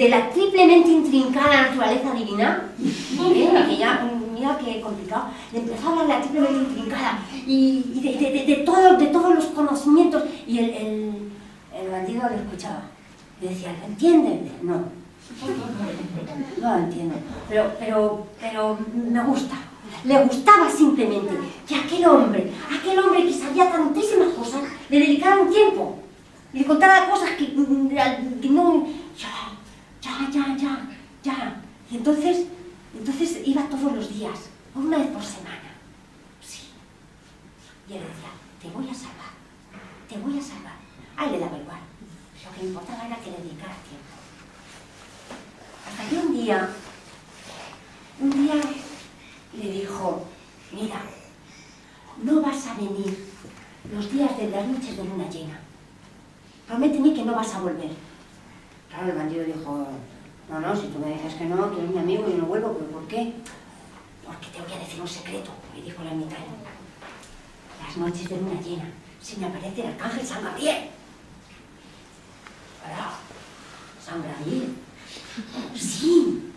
la triplemente intrincada naturaleza divina, que ya, mira qué complicado, le empezó a hablar de la triplemente intrincada y de todos los conocimientos, y el bandido le escuchaba, le decía: ¿lo entiendes? No lo entiendo, pero me gusta. Le gustaba simplemente que aquel hombre que sabía tantísimas cosas, le dedicara un tiempo y le contara cosas que no... Ya. Y entonces iba todos los días, una vez por semana. Sí. Y él decía: te voy a salvar. A él le daba igual. Lo que le importaba era que le dedicara tiempo. Hasta que un día le dijo: mira, no vas a venir los días de las noches de luna llena. Prométeme que no vas a volver. Claro, el bandido dijo: no, si tú me dices que no, tú eres mi amigo y yo no vuelvo. ¿Pero por qué? Porque te voy a decir un secreto, le dijo el ermitaño. Las noches de luna llena se me aparece el arcángel San Gabriel. ¿Verdad? ¿San Gabriel? Sí.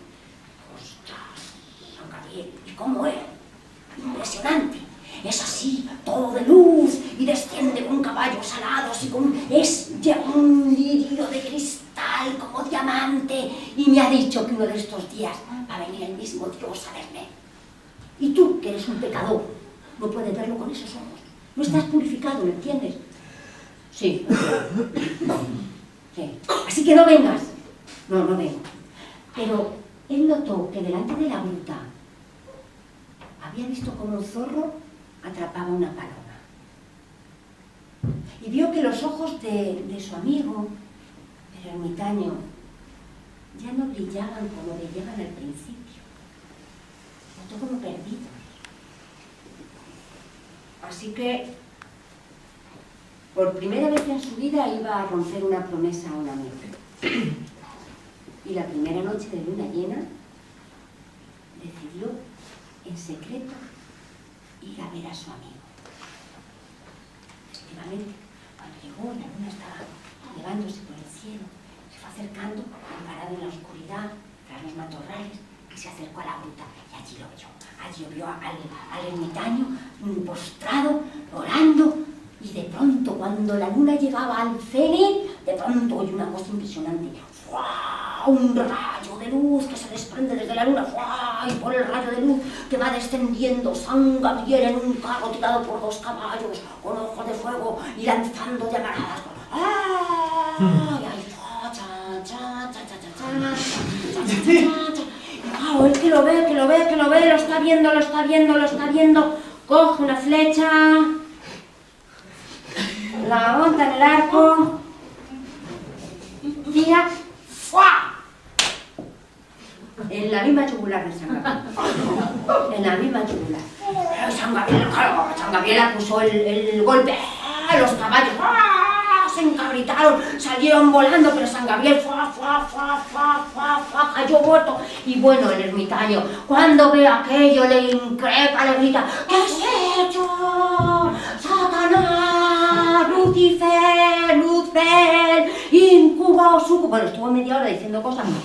Ostras, San Gabriel. ¿Y cómo es? Impresionante. Es así, todo de luz, y desciende con caballos alados y es de un lirio de cristal como diamante, y me ha dicho que uno de estos días va a venir el mismo Dios a verme. Y tú, que eres un pecador, no puedes verlo con esos ojos. No estás purificado, ¿lo entiendes? Sí. ¿Qué? Así que no vengas. No, no vengo. Pero él notó que delante de la gruta había visto como un zorro atrapaba una paloma. Y vio que los ojos de su amigo, el ermitaño, ya no brillaban como brillaban al principio. Notó como perdidos. Así que, por primera vez en su vida, iba a romper una promesa a un amigo. Y la primera noche de luna llena, decidió, en secreto, ir a ver a su amigo. Efectivamente, cuando llegó, la luna estaba elevándose por el cielo, se fue acercando, parado en la oscuridad, tras los matorrales, y se acercó a la gruta, y allí lo vio. Allí vio al ermitaño postrado, orando, y de pronto, cuando la luna llegaba al cenit, de pronto oyó una cosa impresionante. ¡Fua! Un rayo de luz que se desprende desde la luna, ¡fua! Y por el rayo de luz que va descendiendo San Gabriel en un carro tirado por 2 caballos, con ojos de fuego y lanzando llamaradas. ¡Ah! Y ahí, cha, cha, cha, cha, cha, cha, cha, cha, cha, cha. Wow, él que lo ve, lo está viendo, coge una flecha, la monta en el arco, tira, ¡fua! En la misma yugular de San Gabriel. En la misma yugular. Pero San Gabriel acusó el golpe, los caballos, se encabritaron, salieron volando, pero San Gabriel cayó muerto. Y bueno, el ermitaño, cuando ve aquello, le increpa, le grita: ¿qué has hecho? ¡Satanás! ¡Lucifer! ¡Incubo! ¡Sucubo! Bueno, estuvo media hora diciendo cosas muy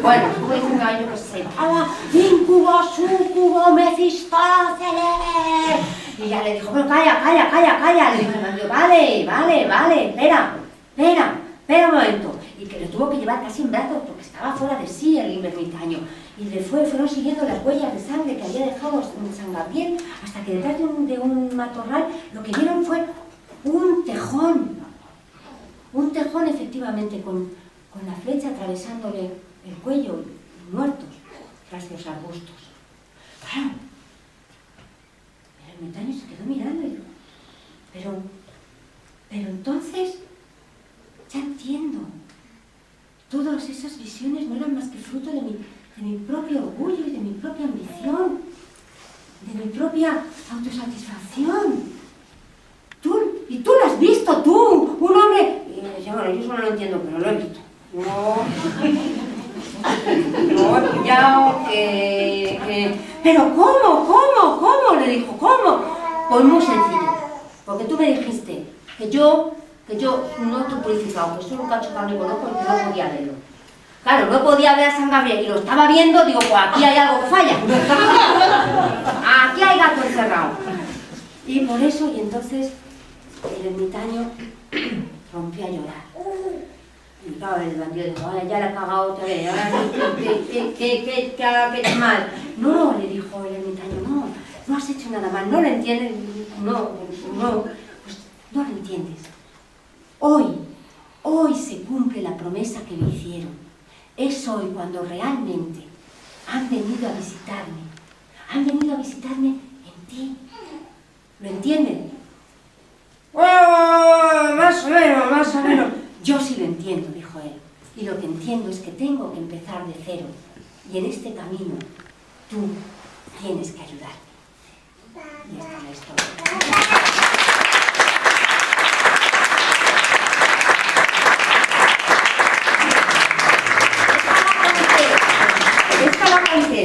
bueno, estuvo diciendo a ellos que se llamaba ¡Incubo! ¡Sucubo! ¡Mefistófeles! Y ya le dijo: pero calla. Le dijo el marido: vale, espera un momento. Y que lo tuvo que llevar casi en brazos porque estaba fuera de sí el ermitaño. Y fueron siguiendo las huellas de sangre que había dejado San Gabriel, hasta que detrás de un matorral lo que vieron fue un tejón. Un tejón, efectivamente, con la flecha atravesándole el cuello, y muertos tras los arbustos. Claro, el ermitaño se quedó mirando y dijo: pero entonces ya entiendo. Todas esas visiones no eran más que fruto de mi propio orgullo y de mi propia ambición, de mi propia autosatisfacción. Y tú lo has visto, tú, un hombre. Y me decía: bueno, yo eso no lo entiendo, pero lo he visto. No he pillado que... Pero ¿cómo? Le dijo: ¿cómo? Pues muy sencillo, porque tú me dijiste que yo no estoy purificado, que soy un cacho carnívoro porque no podía verlo. Claro, no podía ver a San Gabriel y lo estaba viendo, digo: pues aquí hay algo que falla. Aquí hay gato encerrado. Y por eso, y entonces el ermitaño rompió a llorar. Y claro, el bandido dijo: ay, ya la he cagado otra vez, ahora qué mal. No, le dijo el ermitaño, no has hecho nada mal, no lo entiendes, pues no lo entiendes. Hoy se cumple la promesa que me hicieron. Es hoy cuando realmente han venido a visitarme en ti. ¿Lo entienden? ¡Oh! Más o menos. Yo sí lo entiendo, dijo él. Y lo que entiendo es que tengo que empezar de cero. Y en este camino, tú tienes que ayudarme. Y esta es la historia. Esta la conté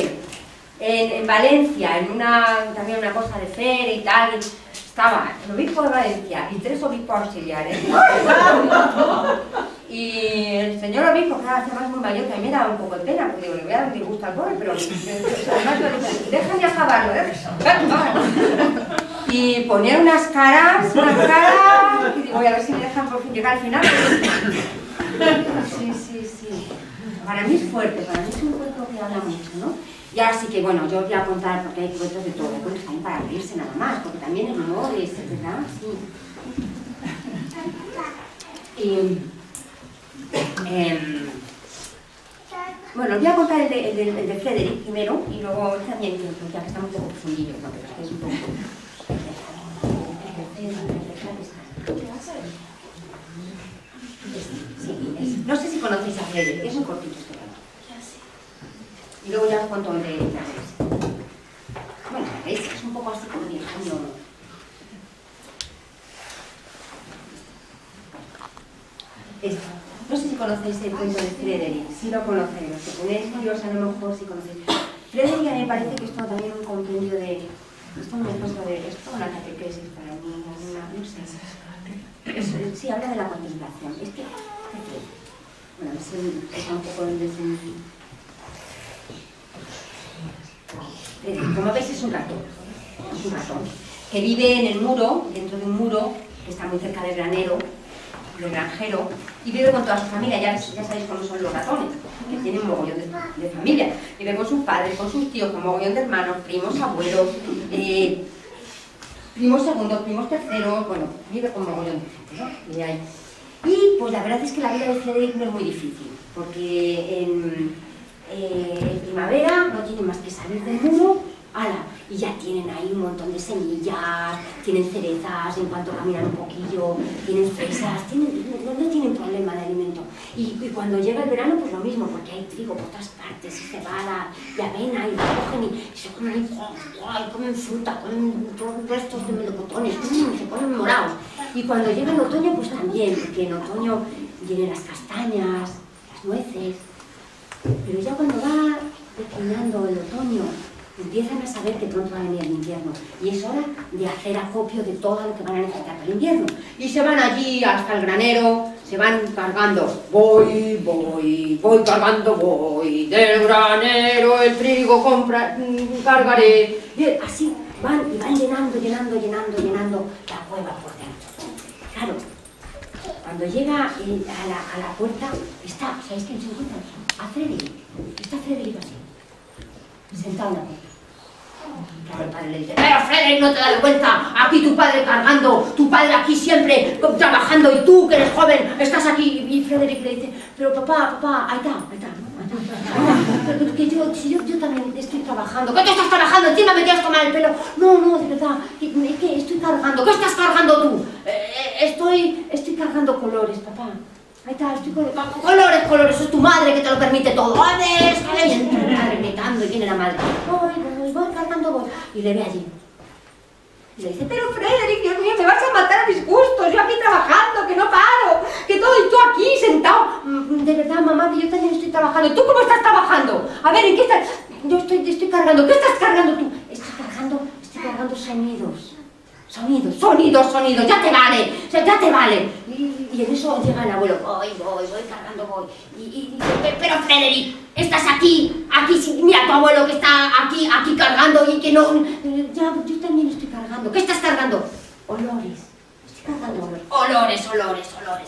en Valencia, también una cosa de feria y tal. Estaba el obispo de Valencia y 3 obispos auxiliares. Y el señor obispo, que era además muy mayor, que a mí me daba un poco de pena, porque digo: le voy a dar disgusto al pobre, pero además lo dije: déjame acabarlo, Y ponía unas caras, y digo: voy a ver si me dejan por fin llegar al final. Sí. Para mí es fuerte, para mí es un cuento que habla mucho, ¿no? Y ahora sí que, bueno, yo os voy a contar, porque hay cuentos de todo, hay cuentos también para reírse nada más, porque también es humor, ¿verdad? Sí. Bueno, os voy a contar el de Frederick primero y luego también, ya que estamos un poco profundillos, ¿no? Pero es que es un poco... Sí, no sé si conocéis a Frederick, es muy cortito este canal. Y luego ya os cuento el de la iglesia. Bueno, la iglesia es un poco así como viejo. No sé si conocéis el cuento de Frederick, si lo conocéis, los que ponéis curiosos a lo mejor si conocéis. Frederick a mí me parece que es todo también un compendio de... Esto es un ejemplo de... Esto es una catequesis para mí, no sé. Sí, habla de la contemplación. Bueno, es un poco el desenlace. Como veis es un ratón. Es un ratón que vive en el muro, dentro de un muro que está muy cerca del granero, del granjero, y vive con toda su familia. Ya sabéis cómo son los ratones, que tienen un mogollón de familia. Vive con sus padres, con sus tíos, con un mogollón de hermanos, primos, abuelos, primos segundos, primos terceros, bueno, vive con un mogollón de gente, ¿no? Y ahí. Y pues la verdad es que la vida de Frederick no es muy difícil, porque en primavera no tienen más que salir del muro, ¡hala! Y ya tienen ahí un montón de semillas, tienen cerezas, en cuanto caminan un poquillo, tienen fresas, no tienen problema de alimento. Y cuando llega el verano, pues lo mismo, porque hay trigo por todas partes, y cebada, y avena, y lo cogen y se comen, y comen fruta, comen todos restos de melocotones, se ponen morados. Y cuando llega el otoño, pues también, porque en otoño vienen las castañas, las nueces. Pero ya cuando va declinando el otoño, empiezan a saber que pronto va a venir el invierno y es hora de hacer acopio de todo lo que van a necesitar para el invierno. Y se van allí hasta el granero, se van cargando. Voy cargando, voy del granero, el trigo cargaré. Y así van y van llenando la cueva por dentro. Claro, cuando llega a la puerta, ¿sabéis quién se encuentra? A Frederick. Está Frederick así, sentado en la puerta. Claro, el padre le dice, pero Frederick, no te das cuenta, aquí tu padre cargando, tu padre aquí siempre trabajando y tú que eres joven estás aquí. Y Frederick le dice, pero papá, ahí está. Pero que yo también estoy trabajando. ¿Qué te estás trabajando? Encima me quieres tomar el pelo. No, de verdad, que estoy cargando. ¿Qué estás cargando tú? Estoy cargando colores, papá. Ahí está, estoy colores, es tu madre que te lo permite todo. ¡Joder! Y entra la madre gritando y viene la madre. Voy cargando, voy. Y le ve allí. Y le dice, pero Frederick, Dios mío, me vas a matar a mis gustos. Yo aquí trabajando, que no paro, que todo, y tú aquí sentado. De verdad, mamá, que yo también estoy trabajando. ¿Tú cómo estás trabajando? A ver, ¿en qué estás? Yo estoy cargando. ¿Qué estás cargando tú? Estoy cargando sonidos, ya te vale, ya te vale. Y en eso llega el abuelo, voy cargando. Y dice, pero Frederick, estás aquí, mira tu abuelo que está aquí cargando y que no, ya, yo también estoy cargando. ¿Qué estás cargando? Olores, estoy cargando olores.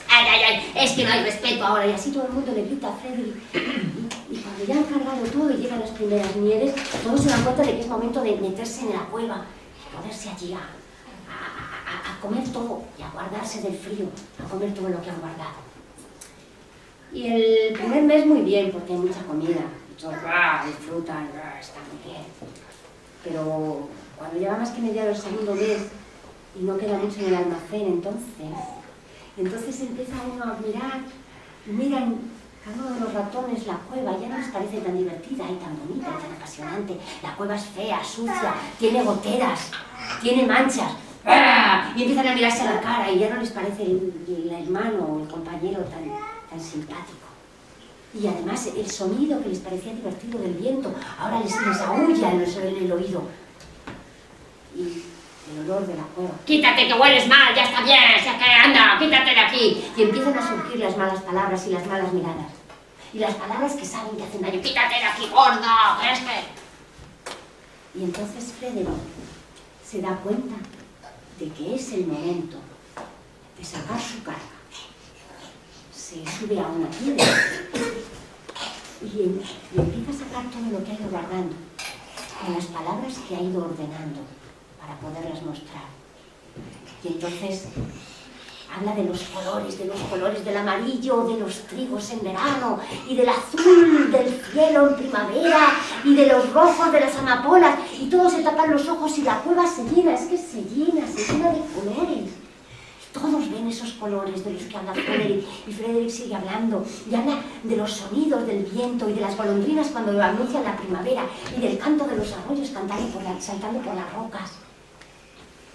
Ay, es que no hay respeto ahora. Y así todo el mundo le grita a Frederick. Y cuando ya han cargado todo y llegan las primeras nieves, todos se dan cuenta de que es momento de meterse en la cueva y ponerse allí a comer todo y a guardarse del frío, a comer todo lo que han guardado. Y el primer mes muy bien, porque hay mucha comida, disfrutan, está muy bien. Pero cuando lleva más que mediado el segundo mes y no queda mucho en el almacén, entonces empieza uno a mirar, y miran cada uno de los ratones la cueva, ya no les parece tan divertida y tan bonita y tan apasionante. La cueva es fea, sucia, tiene goteras, tiene manchas. Y empiezan a mirarse a la cara y ya no les parece el hermano o el compañero tan simpático. Y además el sonido que les parecía divertido del viento, ahora les aúlla en el oído. Y el olor de la cueva. ¡Quítate que hueles mal, ya está bien! ¡Anda, quítate de aquí! Y empiezan a surgir las malas palabras y las malas miradas. Y las palabras que saben que hacen daño. ¡Quítate de aquí, gorda! ¿Crees que...? Y entonces Frederick se da cuenta de que es el momento de sacar su carga. Se sube a una piedra y empieza a sacar todo lo que ha ido guardando, con las palabras que ha ido ordenando para poderlas mostrar. Y entonces habla de los colores del amarillo, de los trigos en verano, y del azul del cielo en primavera, y de los rojos de las amapolas, y todos se tapan los ojos y la cueva se llena, es que se llena de colores. Todos ven esos colores de los que habla Frederick, y Frederick sigue hablando, y habla de los sonidos del viento y de las golondrinas cuando anuncian la primavera, y del canto de los arroyos saltando por las rocas.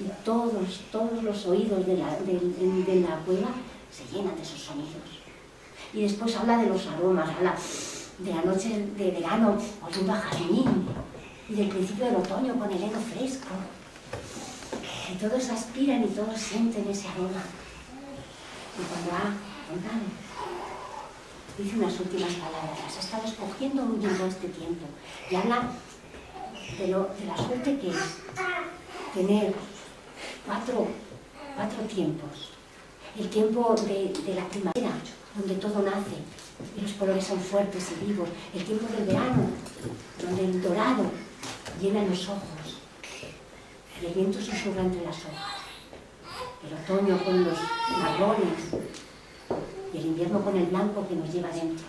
Y todos los oídos de la cueva se llenan de esos sonidos. Y después habla de los aromas, habla de la noche de verano oliendo a jazmín, y del principio del otoño con el heno fresco. Y todos aspiran y todos sienten ese aroma. Y cuando ha contado, dice unas últimas palabras. Las he estado escogiendo muy bien todo este tiempo. Y habla de la suerte que es tener cuatro tiempos. El tiempo de la primavera, donde todo nace y los colores son fuertes y vivos. El tiempo del verano, donde el dorado llena los ojos y el viento susurra entre las hojas. El otoño con los marrones y el invierno con el blanco que nos lleva dentro.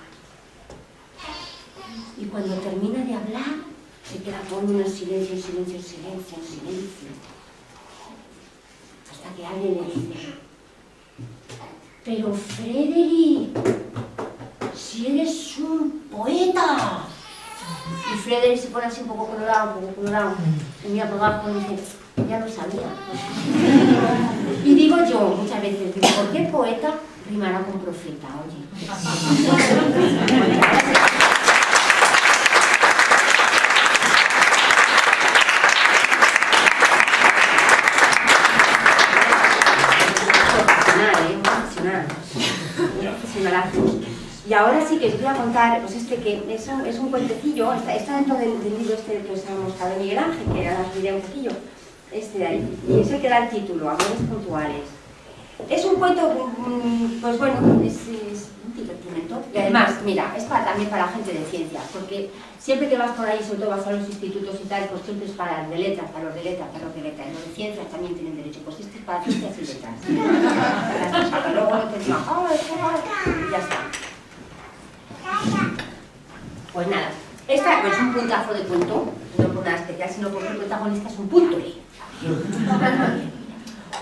Y cuando termina de hablar, se queda todo en silencio, hasta que alguien le dice: pero Frederick, si eres un poeta. Y Frederick se pone así un poco colorado, y mira por abajo y dice: ya lo sabía. Y digo yo muchas veces, ¿por qué poeta rimará con profeta? Oye. Y ahora sí que os voy a contar, pues que es un cuentecillo, está dentro del libro que os hemos mostrado de Miguel Ángel, que ahora os diré un poquillo, de ahí, y es el que da el título, Amores puntuales. Es un cuento, pues bueno, es un divertimento, y además, mira, es también para gente de ciencias, porque siempre que vas por ahí, sobre todo vas a los institutos y tal, pues siempre es para los de letras, y los de ciencias también tienen derecho, pues este es para ciencias y letras. Y luego no te digan, y ya está. Pues nada, esta es un puntazo de cuento, no por nada especial, sino porque el protagonista es un punto.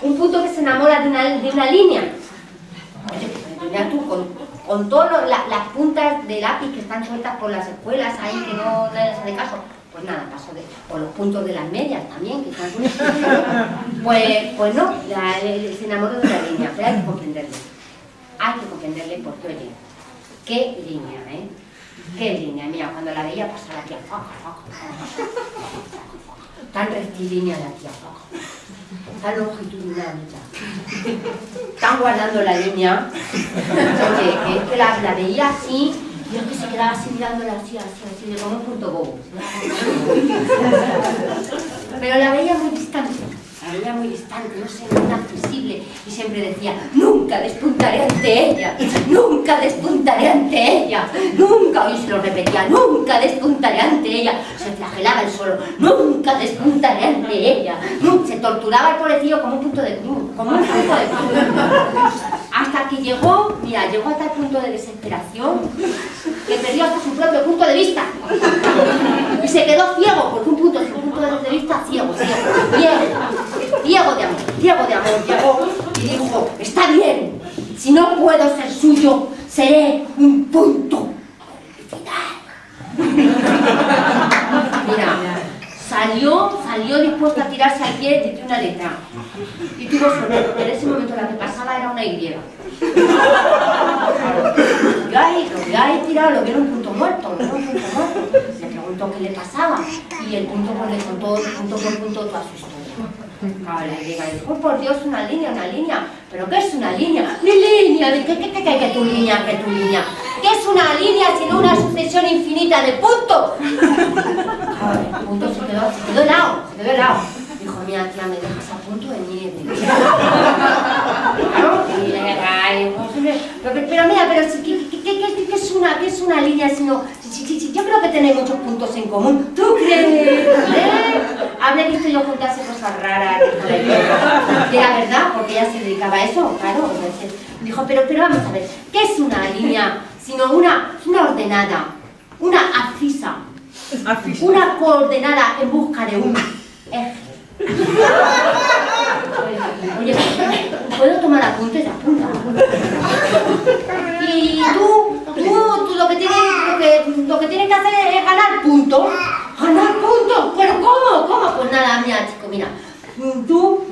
Un punto que se enamora de una línea. Oye, pues mira tú, con todas las puntas de lápiz que están sueltas por las escuelas ahí, que no nadie les hace caso. Pues nada, paso o los puntos de las medias también, que están sueltas. Pues no, se enamora de la línea, pero hay que comprenderle. Hay que comprenderle porque, oye, qué línea, ¿eh? Qué línea, mira, cuando la veía pasar la tía, tan rectilínea la tía, tan longitudinal ya, tan guardando la línea, oye, que la veía así, y es que se quedaba así mirándola así, de como un punto bobo. Pero la veía muy distante. No sé, muy inaccesible, y siempre decía: nunca despuntaré ante ella, nunca despuntaré ante ella, nunca, y se lo repetía: nunca despuntaré ante ella, se flagelaba el solo, nunca despuntaré ante ella, se torturaba el pobrecillo como un punto de cruz, hasta que llegó a tal punto de desesperación que perdió hasta su propio punto de vista y se quedó ciego, porque su punto de vista ciego de amor, y dijo: está bien, si no puedo ser suyo, seré un punto final. Mira, salió dispuesto a tirarse al pie de una letra, y tuvo suerte, porque en ese momento la que pasaba era una Y. Lo que hay tirado, lo vieron un punto muerto, le preguntó qué le pasaba, y el punto pues le contó punto por punto toda su historia. Claro, la griega dijo: por Dios, una línea, ¿pero qué es una línea? ¿Mi línea? ¿De qué tu línea? ¿Qué es una línea sino una sucesión infinita de puntos? Claro, el punto se quedó helado. Dijo: mira, tía, me dejas a punto de nieve. Claro, pero mira, pero ¿Qué es una línea? Sino, yo creo que tenéis muchos puntos en común. ¿Tú crees? Habré visto yo juntarse cosas raras. Que era verdad, porque ella se dedicaba a eso, claro. Dijo, pero vamos a ver, ¿qué es una línea? Sino una ordenada, una abscisa, una coordenada en busca de un eje. Oye, ¿puedo tomar apuntes? Apunta. Y tú lo que tienes que hacer es ganar puntos. ¿Ganar puntos? ¿Pero cómo? Pues nada, mira, chico, mira. Tú,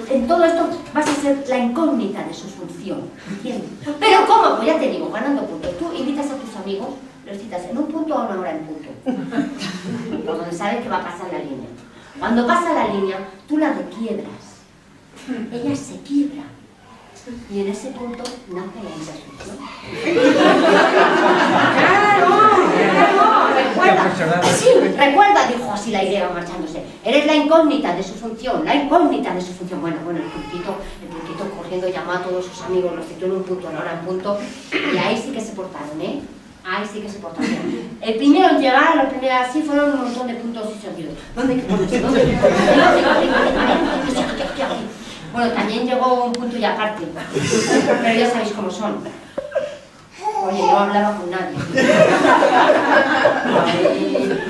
en todo esto, vas a ser la incógnita de su función, ¿entiendes? ¿Pero cómo? Pues ya te digo, ganando puntos. Tú invitas a tus amigos, los citas en un punto o una hora en punto. Donde sabes que va a pasar la línea. Cuando pasa la línea, tú la requiebras. Ella se quiebra. Y en ese punto nace la intersección. ¡Claro! Sí, recuerda, dijo así la idea marchándose. Eres la incógnita de su función, la incógnita de su función. Bueno, el puntito corriendo llamó a todos sus amigos, los citó en un punto, en hora en punto. Y ahí sí que se portaron, ¿eh? Ahí sí que se portaron bien. El primero en llegar, los primeros así, fueron un montón de puntos y sentidos. ¿Dónde hay que ponerse? Bueno, también llegó un punto y aparte, pero ya sabéis cómo son. Oye, no hablaba con nadie.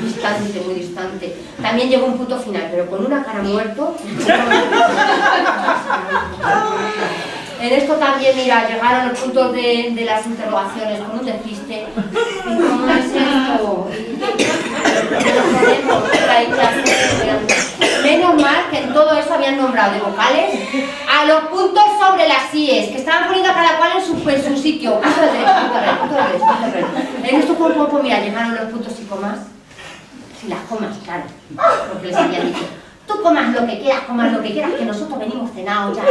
Distante, muy distante. También llegó un punto final, pero con una cara muerto. En esto también, mira, llegaron los puntos de las interrogaciones con un despiste. ¿Cómo es esto? Menos mal que en todo eso habían nombrado de vocales a los puntos sobre las IES, que estaban poniendo a cada cual en su sitio. Punto de derecho. En esto, pues mira, llegaron los puntos y comas. Si las comas, claro, porque les había dicho. Tú comas lo que quieras, que nosotros venimos cenados ya.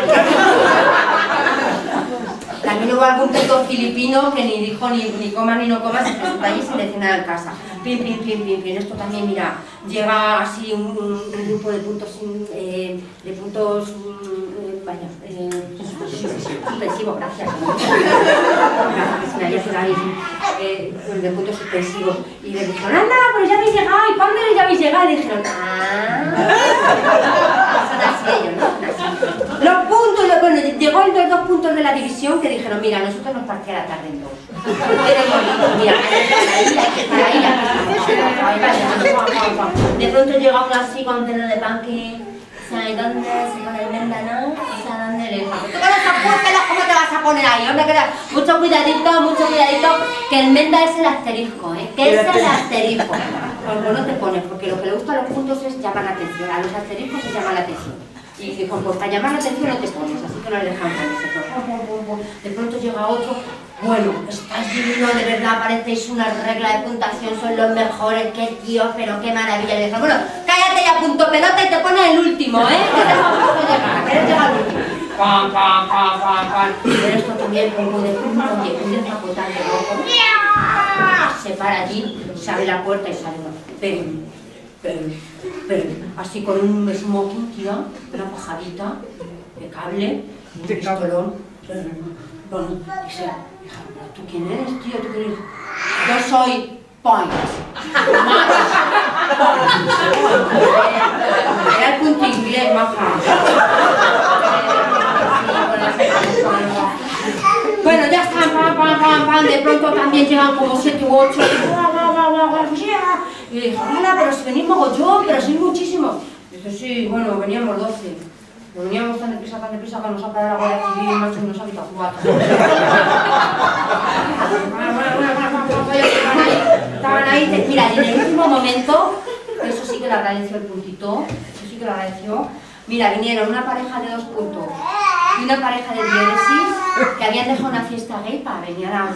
También hubo algún punto filipino que ni dijo ni comas ni no comas, se presentó allí sin decir nada en casa. Pim. Esto también, mira, llega así un grupo de puntos, suspensivos, gracias. De puntos suspensivos. Y le dijeron, anda, pero ya habéis llegado, ¿y cuándo ya habéis llegado? Y dijeron, son así ellos, ¿no? Son así. Los puntos, bueno, llegó los dos puntos de la división que dijeron, mira, nosotros nos partía la tarde en dos. Mira, de pronto llega uno así con un dedo de pan que... ¿Sabes dónde se pone el menda, no? O sea, ¿dónde le deja? Tú con esos púrpelos, ¿cómo te vas a poner ahí? Hombre, mucho cuidadito, que el menda es el asterisco, ¿eh? Que es el asterisco. Pues no te pones, porque lo que le gusta a los puntos es llamar la atención. A los asteriscos se llama la atención. Y dijo, pues para llamar la atención no te pones, así que no le dejan ponerse. De pronto llega otro, bueno, estás divino, de verdad, parecéis una regla de puntuación, son los mejores, qué tío, pero qué maravilla. Y le dijo, bueno, cállate ya, punto pelota, y te pones el último, ¿eh? Que te vamos a llegar, ¿quieres llegar al último? Pam. Pero esto también, como de pronto, oye, un desapotar de rojo, se para allí, se abre la puerta y sale uno, pero, así con un smoking, tía, una pajadita de cable, un pistolón, dice, ¿tú quién eres, tío? ¿Tú quién eres? Yo soy Point. Era el punto inglés, maja. Bueno, ya están, pam, de pronto también llegan como 7 u 8. Y le dijo, hola, pero si venís mogollón, pero sois muchísimos. Dice, sí, bueno, veníamos 12. Veníamos tan deprisa que nos ha parado la Guardia Civil, macho, y nos ha quitado 4. Estaban ahí, mira, en el último momento, eso sí que le agradeció el puntito, mira, vinieron una pareja de 2 puntos y una pareja de diéresis que habían dejado una fiesta gay para venir a la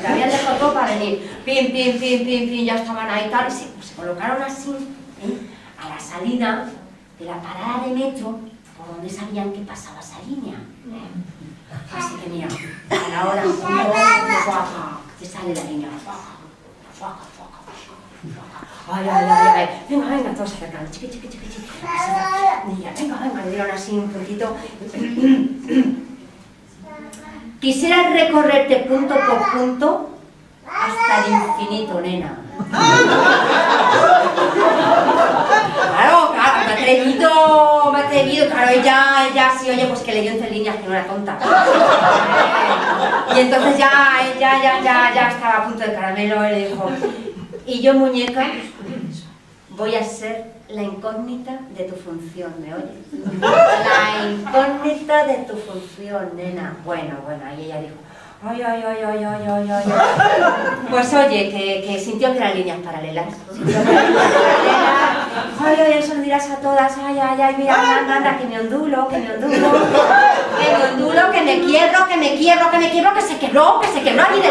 le habían dejado todo para venir, pim, ya estaban ahí tal, y se colocaron así, a la salida de la parada de metro, por donde sabían que pasaba esa línea. Así que mira, a la hora que sale la línea, ay, venga, todos acercando, chiqui, mira, venga, le dieron así un poquito. Quisiera recorrerte punto por punto hasta el infinito, nena. Claro, me ha atrevido, claro, ella sí, oye, pues que leyó entre líneas que no era tonta. Y entonces ya estaba a punto de caramelo y le dijo, y yo, muñeca, voy a ser la incógnita de tu función, ¿me oyes? La incógnita de tu función, nena. Bueno, ahí ella dijo, ay. Pues oye, que sintió que eran líneas paralelas. Ay, eso lo dirás a todas, ay, mira, anda, que me ondulo, que me quiebro, que se quebró allí delante.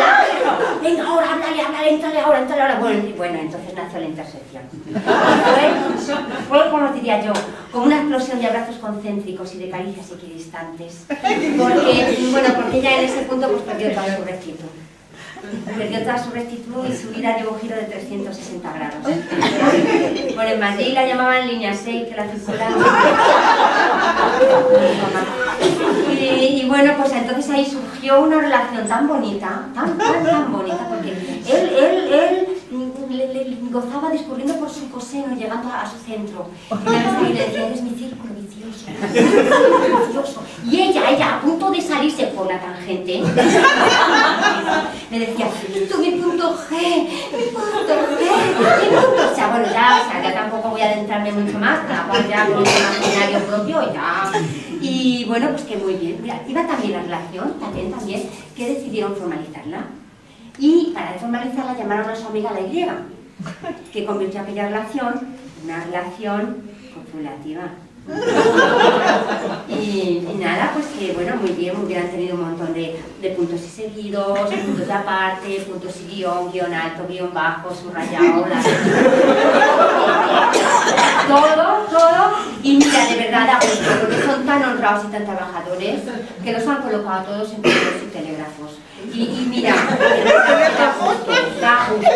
Venga, ahora, háblale, entrale ahora. Bueno, entonces nació la intersección. Fue, como diría yo, como una explosión de abrazos concéntricos y de caricias equidistantes. Porque ella en ese punto pues perdió toda su rectitud. Y su vida dio un giro de 360 grados. Bueno, en Madrid la llamaban línea 6, que la circulaban. Y bueno, pues entonces ahí surgió una relación tan bonita, tan bonita, porque él le gozaba discurriendo por su coseno, llegando a su centro. Y le decía, eres mi círculo vicioso. Y ella, a punto de salirse por la tangente, me decía, tú mi punto G. O sea, ya tampoco voy a adentrarme mucho más, cada cual ya con un imaginario propio, ya. Y bueno, pues que muy bien. Mira, iba también la relación, también, que decidieron formalizarla. Y para formalizarla llamaron a su amiga la Y, que convirtió aquella relación en una relación copulativa. Y nada, pues que bueno, muy bien, han tenido un montón de puntos y seguidos, puntos de aparte, puntos y guión alto, guión bajo, subrayado, todo, y mira, de verdad da gusto, porque son tan honrados y tan trabajadores que los han colocado a todos en correos y telégrafos. Y mira, da gusto,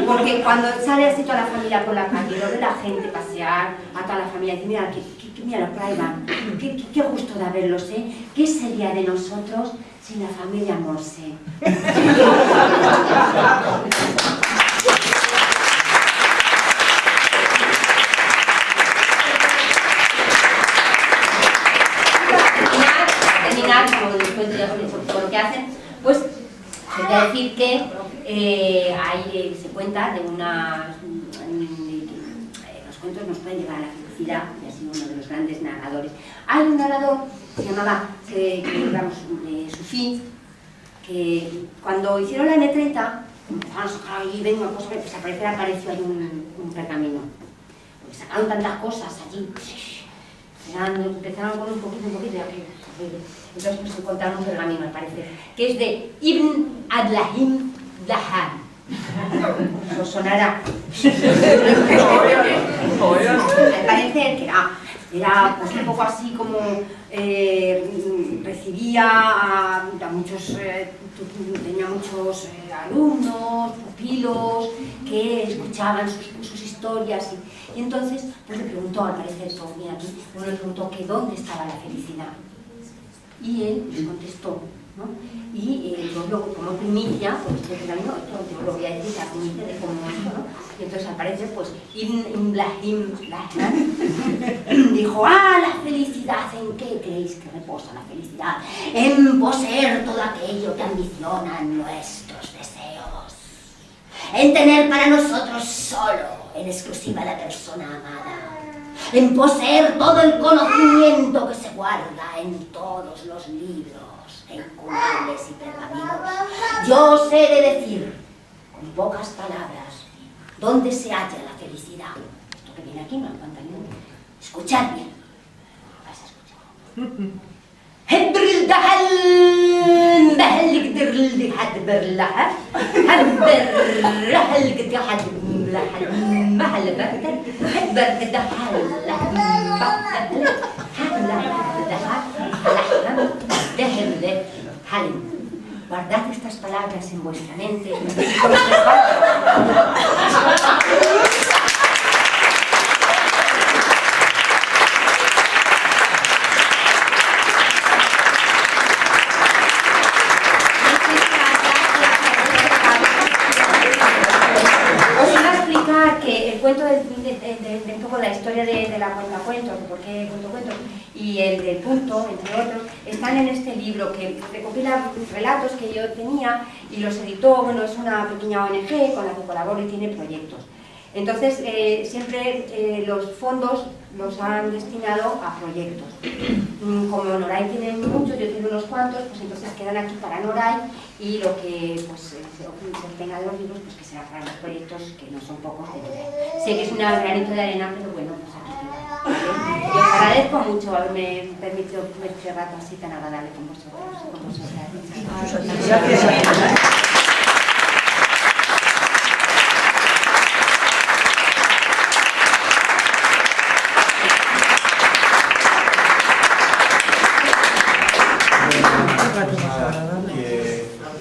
porque cuando sale así toda la familia por la calle, lo ve la gente pasear, a toda la familia, y mira, mira, por ahí van, qué gusto de verlos, ¿eh? ¿Qué sería de nosotros sin la familia Morse? Terminar, como después de todo lo que hacen, pues voy a decir que se cuenta de los cuentos nos pueden llevar a la felicidad, y ha sido uno de los grandes narradores. Hay un narrador que se llamaba, Sufí, que cuando hicieron la M30, empezaron a sacar ahí, venga, pues apareció ahí un pergamino. Porque sacaron tantas cosas allí. Empezaron con un poquito de aquello. Entonces pues encontraron un pergamino, al parecer, que es de Ibn Adlahim Dahan. Os sonará. Al parecer que era pues, un poco así como recibía a muchos, tenía muchos alumnos, pupilos, que escuchaban sus historias y entonces pues le preguntó, al parecer, mira aquí, uno le preguntó que dónde estaba la felicidad. Y él les contestó, ¿no? Y yo luego, como primicia, pues yo lo voy a decir, la primicia de cómo esto, ¿no? Y entonces al parecer, pues, Ibn Lahim dijo, la felicidad, ¿en qué creéis que reposa la felicidad? En poseer todo aquello que ambicionan nuestros deseos. En tener para nosotros solo, en exclusiva, la persona amada. En poseer todo el conocimiento que se guarda en todos los libros incunables y pergaminos. Yo os he de decir, con pocas palabras, dónde se halla la felicidad. Esto que viene aquí no aguanta ni uno. Escuchad bien. Vais a escuchar. Guardad estas palabras en vuestra mente. de un poco la historia de la cuentacuentos, de por qué cuento cuentos, y el del punto, entre otros, están en este libro que recopila relatos que yo tenía y los editó. Bueno, es una pequeña ONG con la que colaboro y tiene proyectos. Entonces, siempre los fondos los han destinado a proyectos. Como Noray tiene muchos, yo tengo unos cuantos, pues entonces quedan aquí para Noray, y lo que pues, se obtenga de los libros, pues que será para los proyectos, que no son pocos de Noray. Sé que es un granito de arena, pero bueno, pues aquí queda, ¿vale? Y os agradezco mucho haberme permitido este rato así tan agradable con vosotros. Gracias.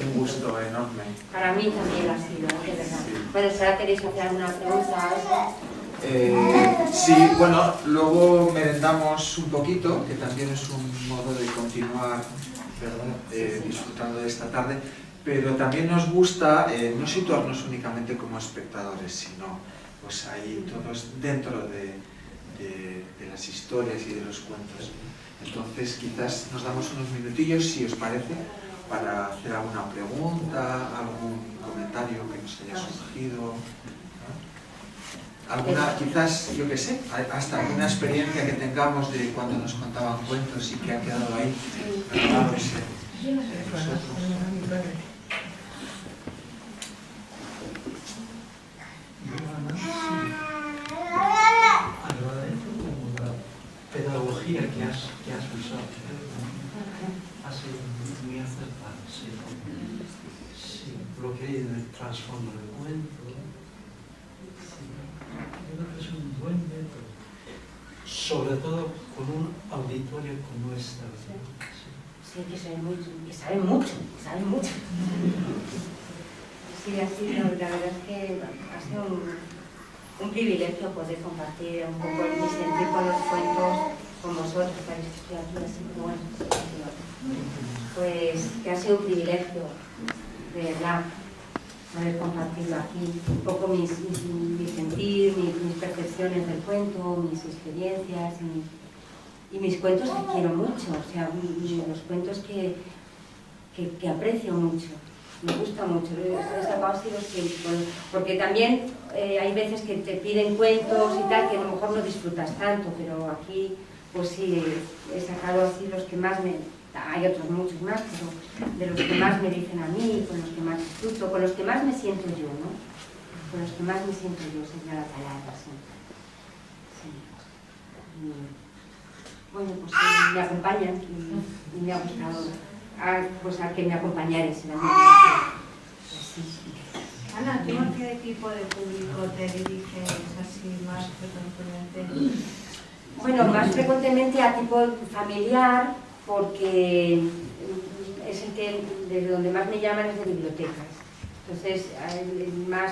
Un gusto enorme. Para mí también ha sido, de verdad. Bueno, ¿será que queréis hacer alguna pregunta? Sí, bueno, luego merendamos un poquito, que también es un modo de continuar, ¿verdad? Disfrutando de esta tarde, pero también nos gusta no situarnos únicamente como espectadores, sino pues ahí todos dentro de las historias y de los cuentos. Entonces quizás nos damos unos minutillos, si os parece, para hacer alguna pregunta, algún comentario que nos haya surgido, ¿no? Alguna, quizás, yo qué sé, hasta alguna experiencia que tengamos de cuando nos contaban cuentos y que ha quedado ahí grabados en nosotros. Pedagogía que has usado ha sido muy acertada, sí. Sí, lo que hay en el trasfondo del cuento, sí. Yo creo que es un buen método, sobre todo con un auditorio como este. Sí, que saben mucho. Sí, ha sido, la verdad es que ha sido un privilegio poder compartir un poco mi sentir con los cuentos con vosotros. Parece que estoy aquí así, pero bueno, pues que ha sido un privilegio, de verdad, poder compartirlo aquí, un poco mi sentir, mis percepciones del cuento, mis experiencias y mis cuentos que quiero mucho, o sea, los cuentos que aprecio mucho. Me gusta mucho, he sacado así los que, porque también hay veces que te piden cuentos y tal, que a lo mejor no disfrutas tanto, pero aquí pues sí, he sacado así los que más hay otros muchos más, pero de los que más me dicen a mí, con los que más disfruto, con los que más me siento yo, ¿no? Con los que más me siento yo, sería la palabra, sí. Sí. Bueno, pues sí, me acompañan y me ha gustado. Pues a que me acompañares en la misma. Sí. Ana, ¿tú a qué tipo de público te diriges así más frecuentemente? Bueno, más frecuentemente a tipo familiar, porque es el que desde donde más me llaman es de bibliotecas. Entonces,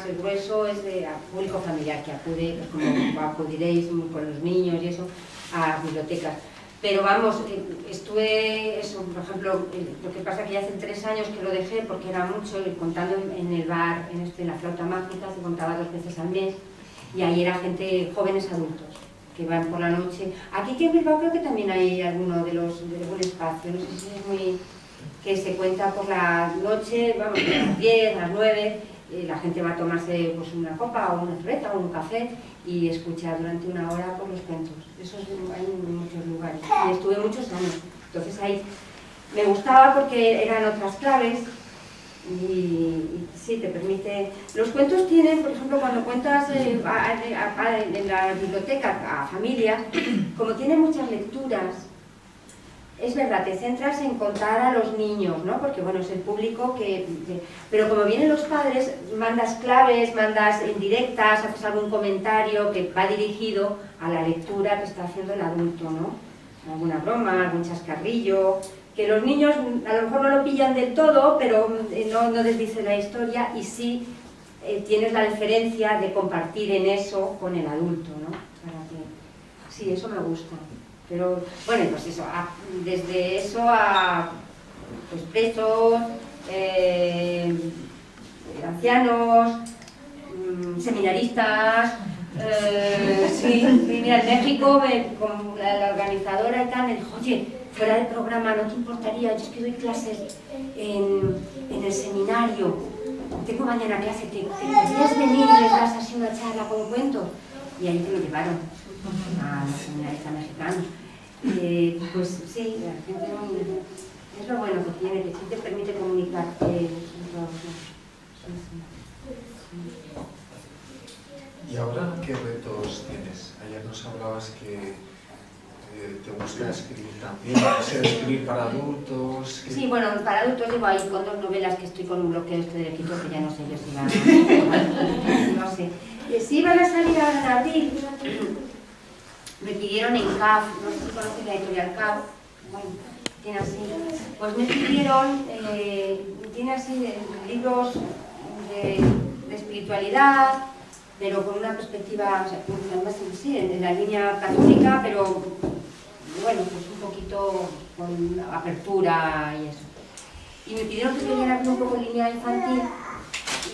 el grueso es de público familiar, que acude, como acudiréis con los niños y eso, a bibliotecas. Pero vamos, estuve, eso, por ejemplo, lo que pasa que ya hace 3 años que lo dejé porque era mucho, contando en el bar, en la flauta mágica, se contaba 2 veces al mes, y ahí era gente, jóvenes adultos, que van por la noche. Aquí que en Bilbao creo que también hay alguno de algún espacio, no sé si es muy, que se cuenta por la noche, vamos, a las 10, a las 9, la gente va a tomarse pues, una copa o una cerveza o un café y escuchar durante 1 hora por los cuentos. Eso hay en muchos lugares. Y estuve muchos años. Entonces ahí me gustaba porque eran otras claves y sí, te permite... Los cuentos tienen, por ejemplo, cuando cuentas en la biblioteca a familias, como tienen muchas lecturas, es verdad, te centras en contar a los niños, ¿no? Porque bueno, es el público pero como vienen los padres, mandas claves, mandas indirectas, haces algún comentario que va dirigido a la lectura que está haciendo el adulto, ¿no? Alguna broma, algún chascarrillo, que los niños a lo mejor no lo pillan del todo, pero no desdice la historia y sí tienes la deferencia de compartir en eso con el adulto, ¿no? Sí, eso me gusta. Pero, bueno, pues eso, desde eso a pues, presos, ancianos, seminaristas, Sí, mira, en México, con la organizadora y tal, me dijo, oye, fuera del programa, ¿no te importaría? Yo es que doy clases en el seminario, tengo mañana clase, ¿te podrías venir y les das así una charla con cuentos? Y ahí me lo llevaron a los seminaristas mexicanos. Pues sí, la gente es lo bueno que tiene, que sí te permite comunicarte. ¿Y ahora qué retos tienes? Ayer nos hablabas que te gusta escribir también, escribir para adultos. Que... Sí, bueno, para adultos llevo ahí con 2 novelas que estoy con un bloqueo de Quito que ya no sé yo si van a... no sé. Si van a salir ahora en abril, me pidieron en CAF, no sé si conoces la editorial CAF, bueno, tiene así, pues me pidieron, tiene así libros de espiritualidad, pero con una perspectiva, o sea, además sí, en la línea católica, pero bueno, pues un poquito con apertura y eso. Y me pidieron que escribiera un poco en línea infantil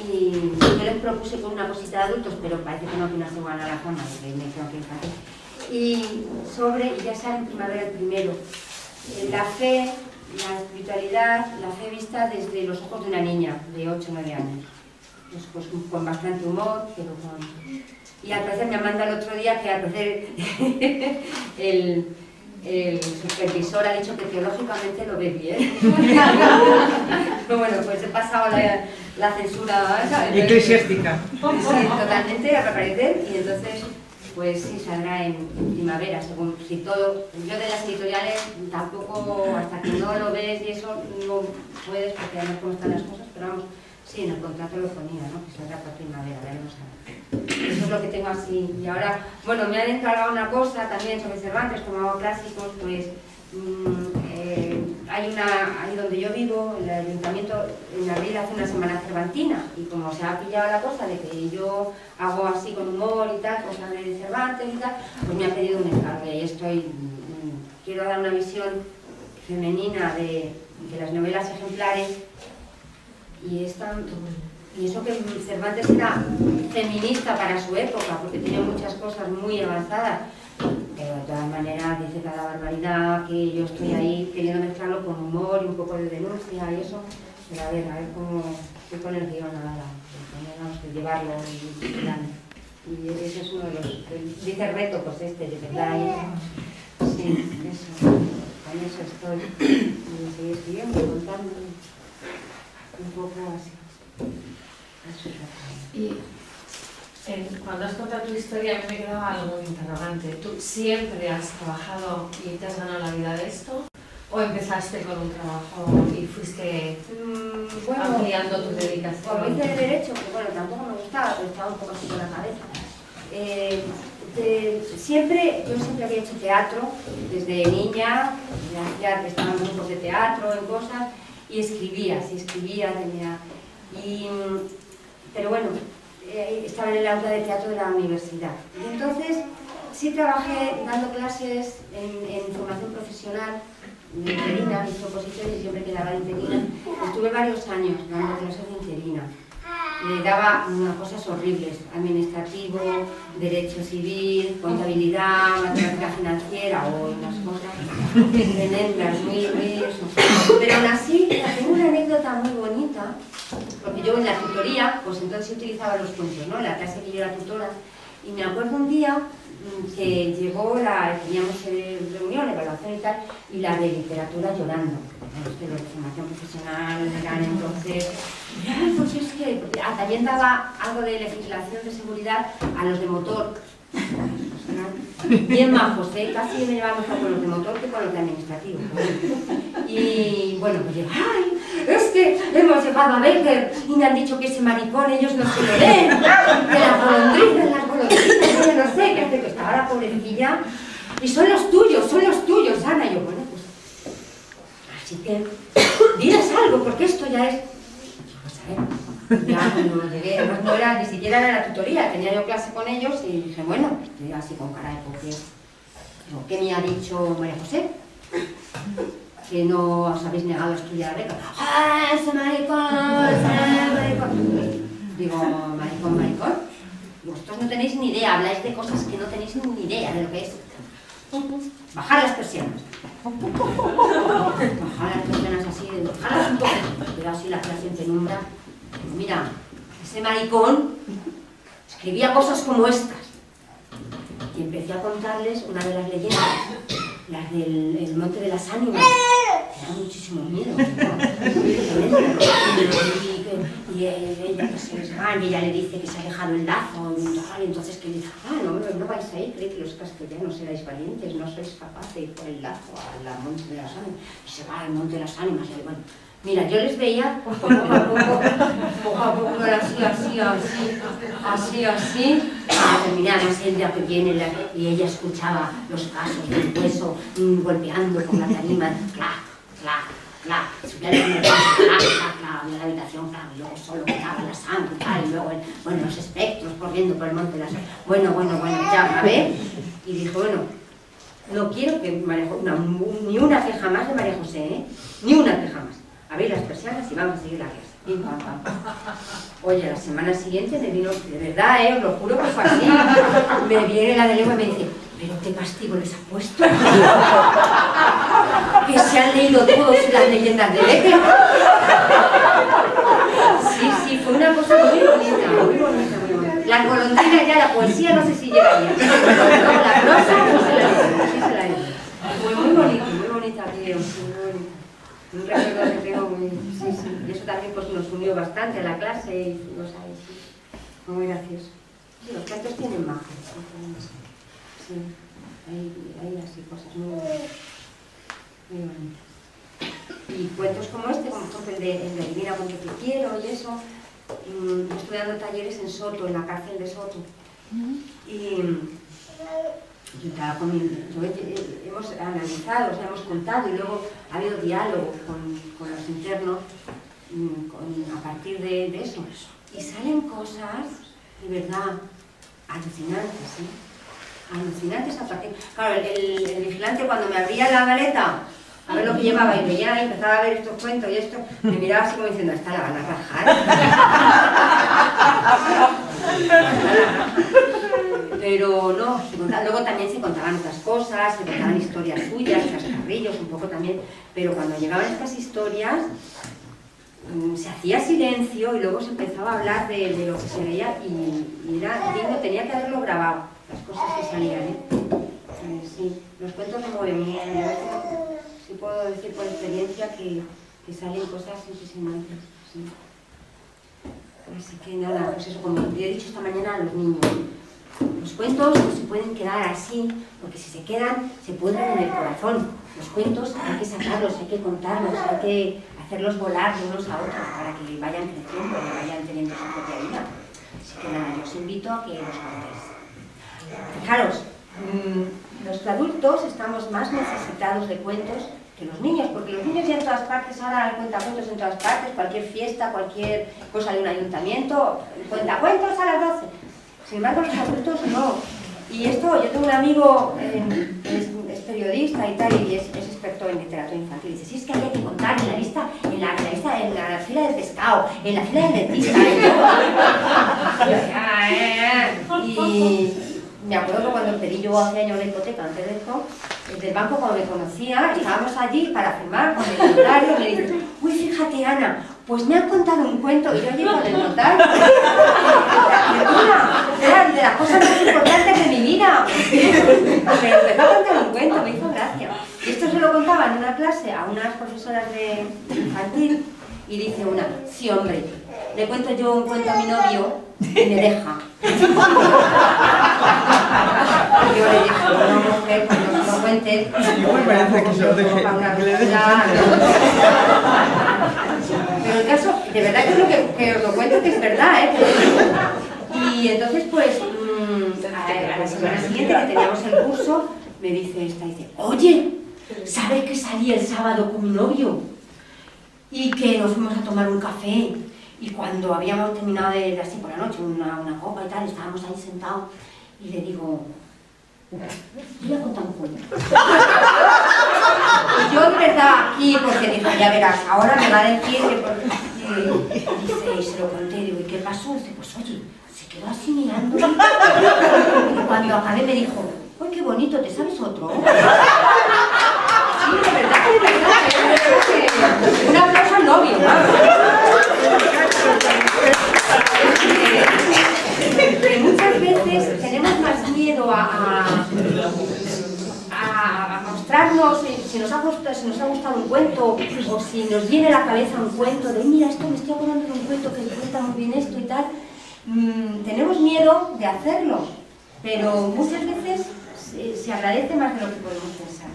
y yo les propuse con una cosita de adultos, pero parece que no tiene una segunda la forma, porque me dijeron que infantil. Y sobre, y ya sale en primavera el primero, la fe, la espiritualidad, la fe vista desde los ojos de una niña de 8 o 9 años. Pues con bastante humor, pero con... Y al parecer me manda el otro día que al parecer el supervisor ha dicho que teológicamente lo ve bien. Bueno, pues he pasado la censura, ¿sabes? Eclesiástica. Sí, totalmente, al parecer, y entonces pues sí, saldrá en primavera, según si todo... Yo de las editoriales tampoco, hasta que no lo ves y eso, no puedes, porque además cómo están las cosas, pero vamos... Sí, en el contrato lo ponía, ¿no? Que saldrá para primavera, veremos a ver. Eso es lo que tengo así. Y ahora, bueno, me han encargado una cosa también sobre Cervantes, como hago clásicos, pues ahí donde yo vivo, el ayuntamiento en abril hace una semana cervantina y como se ha pillado la cosa de que yo hago así con humor y tal, cosas de Cervantes y tal, pues me ha pedido un encargo y ahí estoy, quiero dar una visión femenina de las novelas ejemplares. Y eso que Cervantes era feminista para su época, porque tenía muchas cosas muy avanzadas, pero de todas maneras dice cada barbaridad, que yo estoy ahí queriendo mezclarlo con humor y un poco de denuncia y eso, pero a ver cómo estoy con el guión ahora, tenemos que llevarlo y ese es uno de los, dice reto, pues de verdad, sí, eso, con eso estoy, y seguir escribiendo, contando. Un poco así. Y cuando has contado tu historia, a mí me quedaba algo interrogante. ¿Tú siempre has trabajado y te has ganado la vida de esto? ¿O empezaste con un trabajo y fuiste ampliando tu dedicación? Como hice de Derecho, que bueno, tampoco me gustaba, pero estaba un poco así con la cabeza. Yo siempre había hecho teatro, desde niña, ya estaba en grupos de teatro, en cosas, y escribía, tenía... pero bueno, estaba en el aula de teatro de la universidad. Y entonces sí trabajé dando clases en formación profesional, de interina, hice oposiciones y siempre quedaba de interina. Estuve varios años dando clases de interina. Daba unas cosas horribles, administrativo, derecho civil, contabilidad, matemática financiera o unas cosas tremendas, muy eso. Pero aún así, tengo una anécdota muy bonita, porque yo en la tutoría, pues entonces utilizaba los cuentos, ¿no? La clase que yo era tutora, y me acuerdo un día que llegó teníamos reunión, evaluación y tal, y la de literatura llorando. Los de formación profesional eran entonces, pues es que también daba algo de legislación de seguridad a los de motor. Bien majos, casi me llevaba mejor con los de motor que con los de administrativo. Y bueno, pues yo, ¡ay! Es que hemos llegado a Becker y me han dicho que ese maricón ellos no se lo leen, que las golondrinas, yo no sé, que hace que estaba la pobrecilla. Y son los tuyos, Ana. Y yo, bueno, pues, así que, diles algo, porque esto ya es... Pues a ver, ya cuando llegué, además no era, ni siquiera era la tutoría, tenía yo clase con ellos y dije, bueno, estoy así con cara de porque... ¿Qué me ha dicho María José? Que no os habéis negado a estudiar la beca. ¡Ah, ese maricón! Digo, maricón. Y vosotros no tenéis ni idea, habláis de cosas que no tenéis ni idea de lo que es. Bajar las persianas. Bajar las persianas así, bajarlas un poco. Pero así la clase en penumbra. Mira, ese maricón escribía cosas como estas. Y empecé a contarles una de las leyendas, las del Monte de las Ánimas. Me da muchísimo miedo. Y ella que se desgana, y ella le dice que se ha dejado el lazo, y entonces que le dice, no vais a ir, cree que los castellanos erais valientes, no sois capaces de ir por el lazo al Monte de las Ánimas. Y se va al Monte de las Ánimas, y bueno, mira, yo les veía poco a poco, así, para terminar así el día que viene, y ella escuchaba los pasos del hueso golpeando por la tarima, clac, clac, clac, subía la habitación, clac, y luego solo quedaba la sangre, y luego, bueno, los espectros corriendo por el monte de las... Bueno, ya, a ver, y dijo, bueno, no quiero que María José, ni una queja más de María José, ¿eh? Ni una queja más. Abrir las persianas y vamos a seguir la clase. Pim, pam, pam. Oye, la semana siguiente me vino, de verdad, os lo juro que fue así. Me viene la de lengua y me dice, ¿pero qué castigo les ha puesto? Que se han leído todos las leyendas de Becker. Sí, fue una cosa muy bonita. La golondrina ya, la poesía no sé si llegaría. No, la prosa no se la hizo, sí se la hizo. Fue muy bonita, tío, muy bonita. Un recuerdo que tengo muy... Sí. Y eso también pues, nos unió bastante a la clase y fuimos ahí, sí. Muy gracioso. Sí, los cuentos tienen magia. Sí, hay así cosas muy bonitas. Y cuentos como este, como por ejemplo el de Divina porque te quiero y eso. Estoy dando talleres en Soto, en la cárcel de Soto. Y... hemos analizado, o sea, hemos contado y luego ha habido diálogo con los internos a partir de eso. Y salen cosas, de verdad, alucinantes, ¿sí? Alucinantes a partir... Claro, el vigilante cuando me abría la maleta a ver lo que llevaba y veía y empezaba a ver estos cuentos y esto, me miraba así como diciendo, esta la van a rajar. Pero no, luego también se contaban otras cosas, se contaban historias suyas, chascarrillos un poco también, pero cuando llegaban estas historias se hacía silencio y luego se empezaba a hablar de lo que se veía y era digno, tenía que haberlo grabado, las cosas que salían, ¿eh? Sí, los cuentos me mueven mucho, sí puedo decir por experiencia que salen cosas impresionantes, sí. Así que nada, pues eso, como he dicho esta mañana a los niños, los cuentos no se pueden quedar así, porque si se quedan, se pudren en el corazón. Los cuentos hay que sacarlos, hay que contarlos, hay que hacerlos volar de unos a otros para que vayan creciendo y vayan teniendo su propia vida. Así que nada, yo os invito a que los contéis. Fijaros, los adultos estamos más necesitados de cuentos que los niños, porque los niños ya en todas partes, ahora hay cuentacuentos en todas partes, cualquier fiesta, cualquier cosa de un ayuntamiento, cuentacuentos a las 12. Sin embargo, los adultos no. Y esto, yo tengo un amigo, es periodista y tal, y es experto en literatura infantil. Y dice, sí, es que hay que contar en la lista, en la fila del pescado, en la fila del dentista. Y me acuerdo que cuando pedí yo hace años la hipoteca antes de esto, del banco cuando me conocía, estábamos allí para firmar con el notario, me dice, uy, fíjate Ana, pues me han contado un cuento y yo allí con el notario. Era de las cosas más importantes de mi vida. Pero empezó a contar un cuento, me hizo gracia. Y esto se lo contaba en una clase a unas profesoras de infantil y dice una, sí hombre, le cuento yo un cuento a mi novio y me deja. Y yo le dije, bueno mujer, pues no se lo cuentes. Me parece que se lo deje. Pero el caso, de verdad que es lo que os lo cuento que es verdad, ¿eh? Y entonces pues a la semana siguiente que teníamos el curso me dice esta, dice, oye, ¿sabes que salí el sábado con mi novio? Y que nos fuimos a tomar un café y cuando habíamos terminado de así por la noche, una copa y tal, estábamos ahí sentados y le digo, voy a contar un cuento. Y yo de verdad aquí, porque dije, ya verás, ahora me va a decir que... Y dice, y se lo conté, digo, ¿y qué pasó? Dice, pues oye, se quedó así mirando. Y cuando acabé me dijo, ¡ay, qué bonito! ¿Te sabes otro? Sí, de verdad. Un aplauso al novio, que muchas veces tenemos más miedo a mostrarnos si nos ha gustado un cuento o si nos viene a la cabeza un cuento de mira, esto me estoy acordando de un cuento que cuenta muy bien esto y tal. Tenemos miedo de hacerlo, pero muchas veces se agradece más de lo que podemos pensar.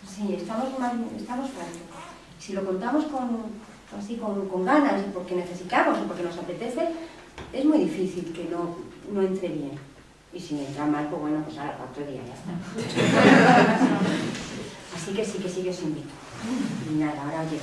Sí, estamos fuertes. Si lo contamos con ganas y porque necesitamos o porque nos apetece, es muy difícil que no entre bien. Y si entra mal, pues bueno, pues ahora para otro día ya está. Así que sí que os invito. Y nada, ahora oye,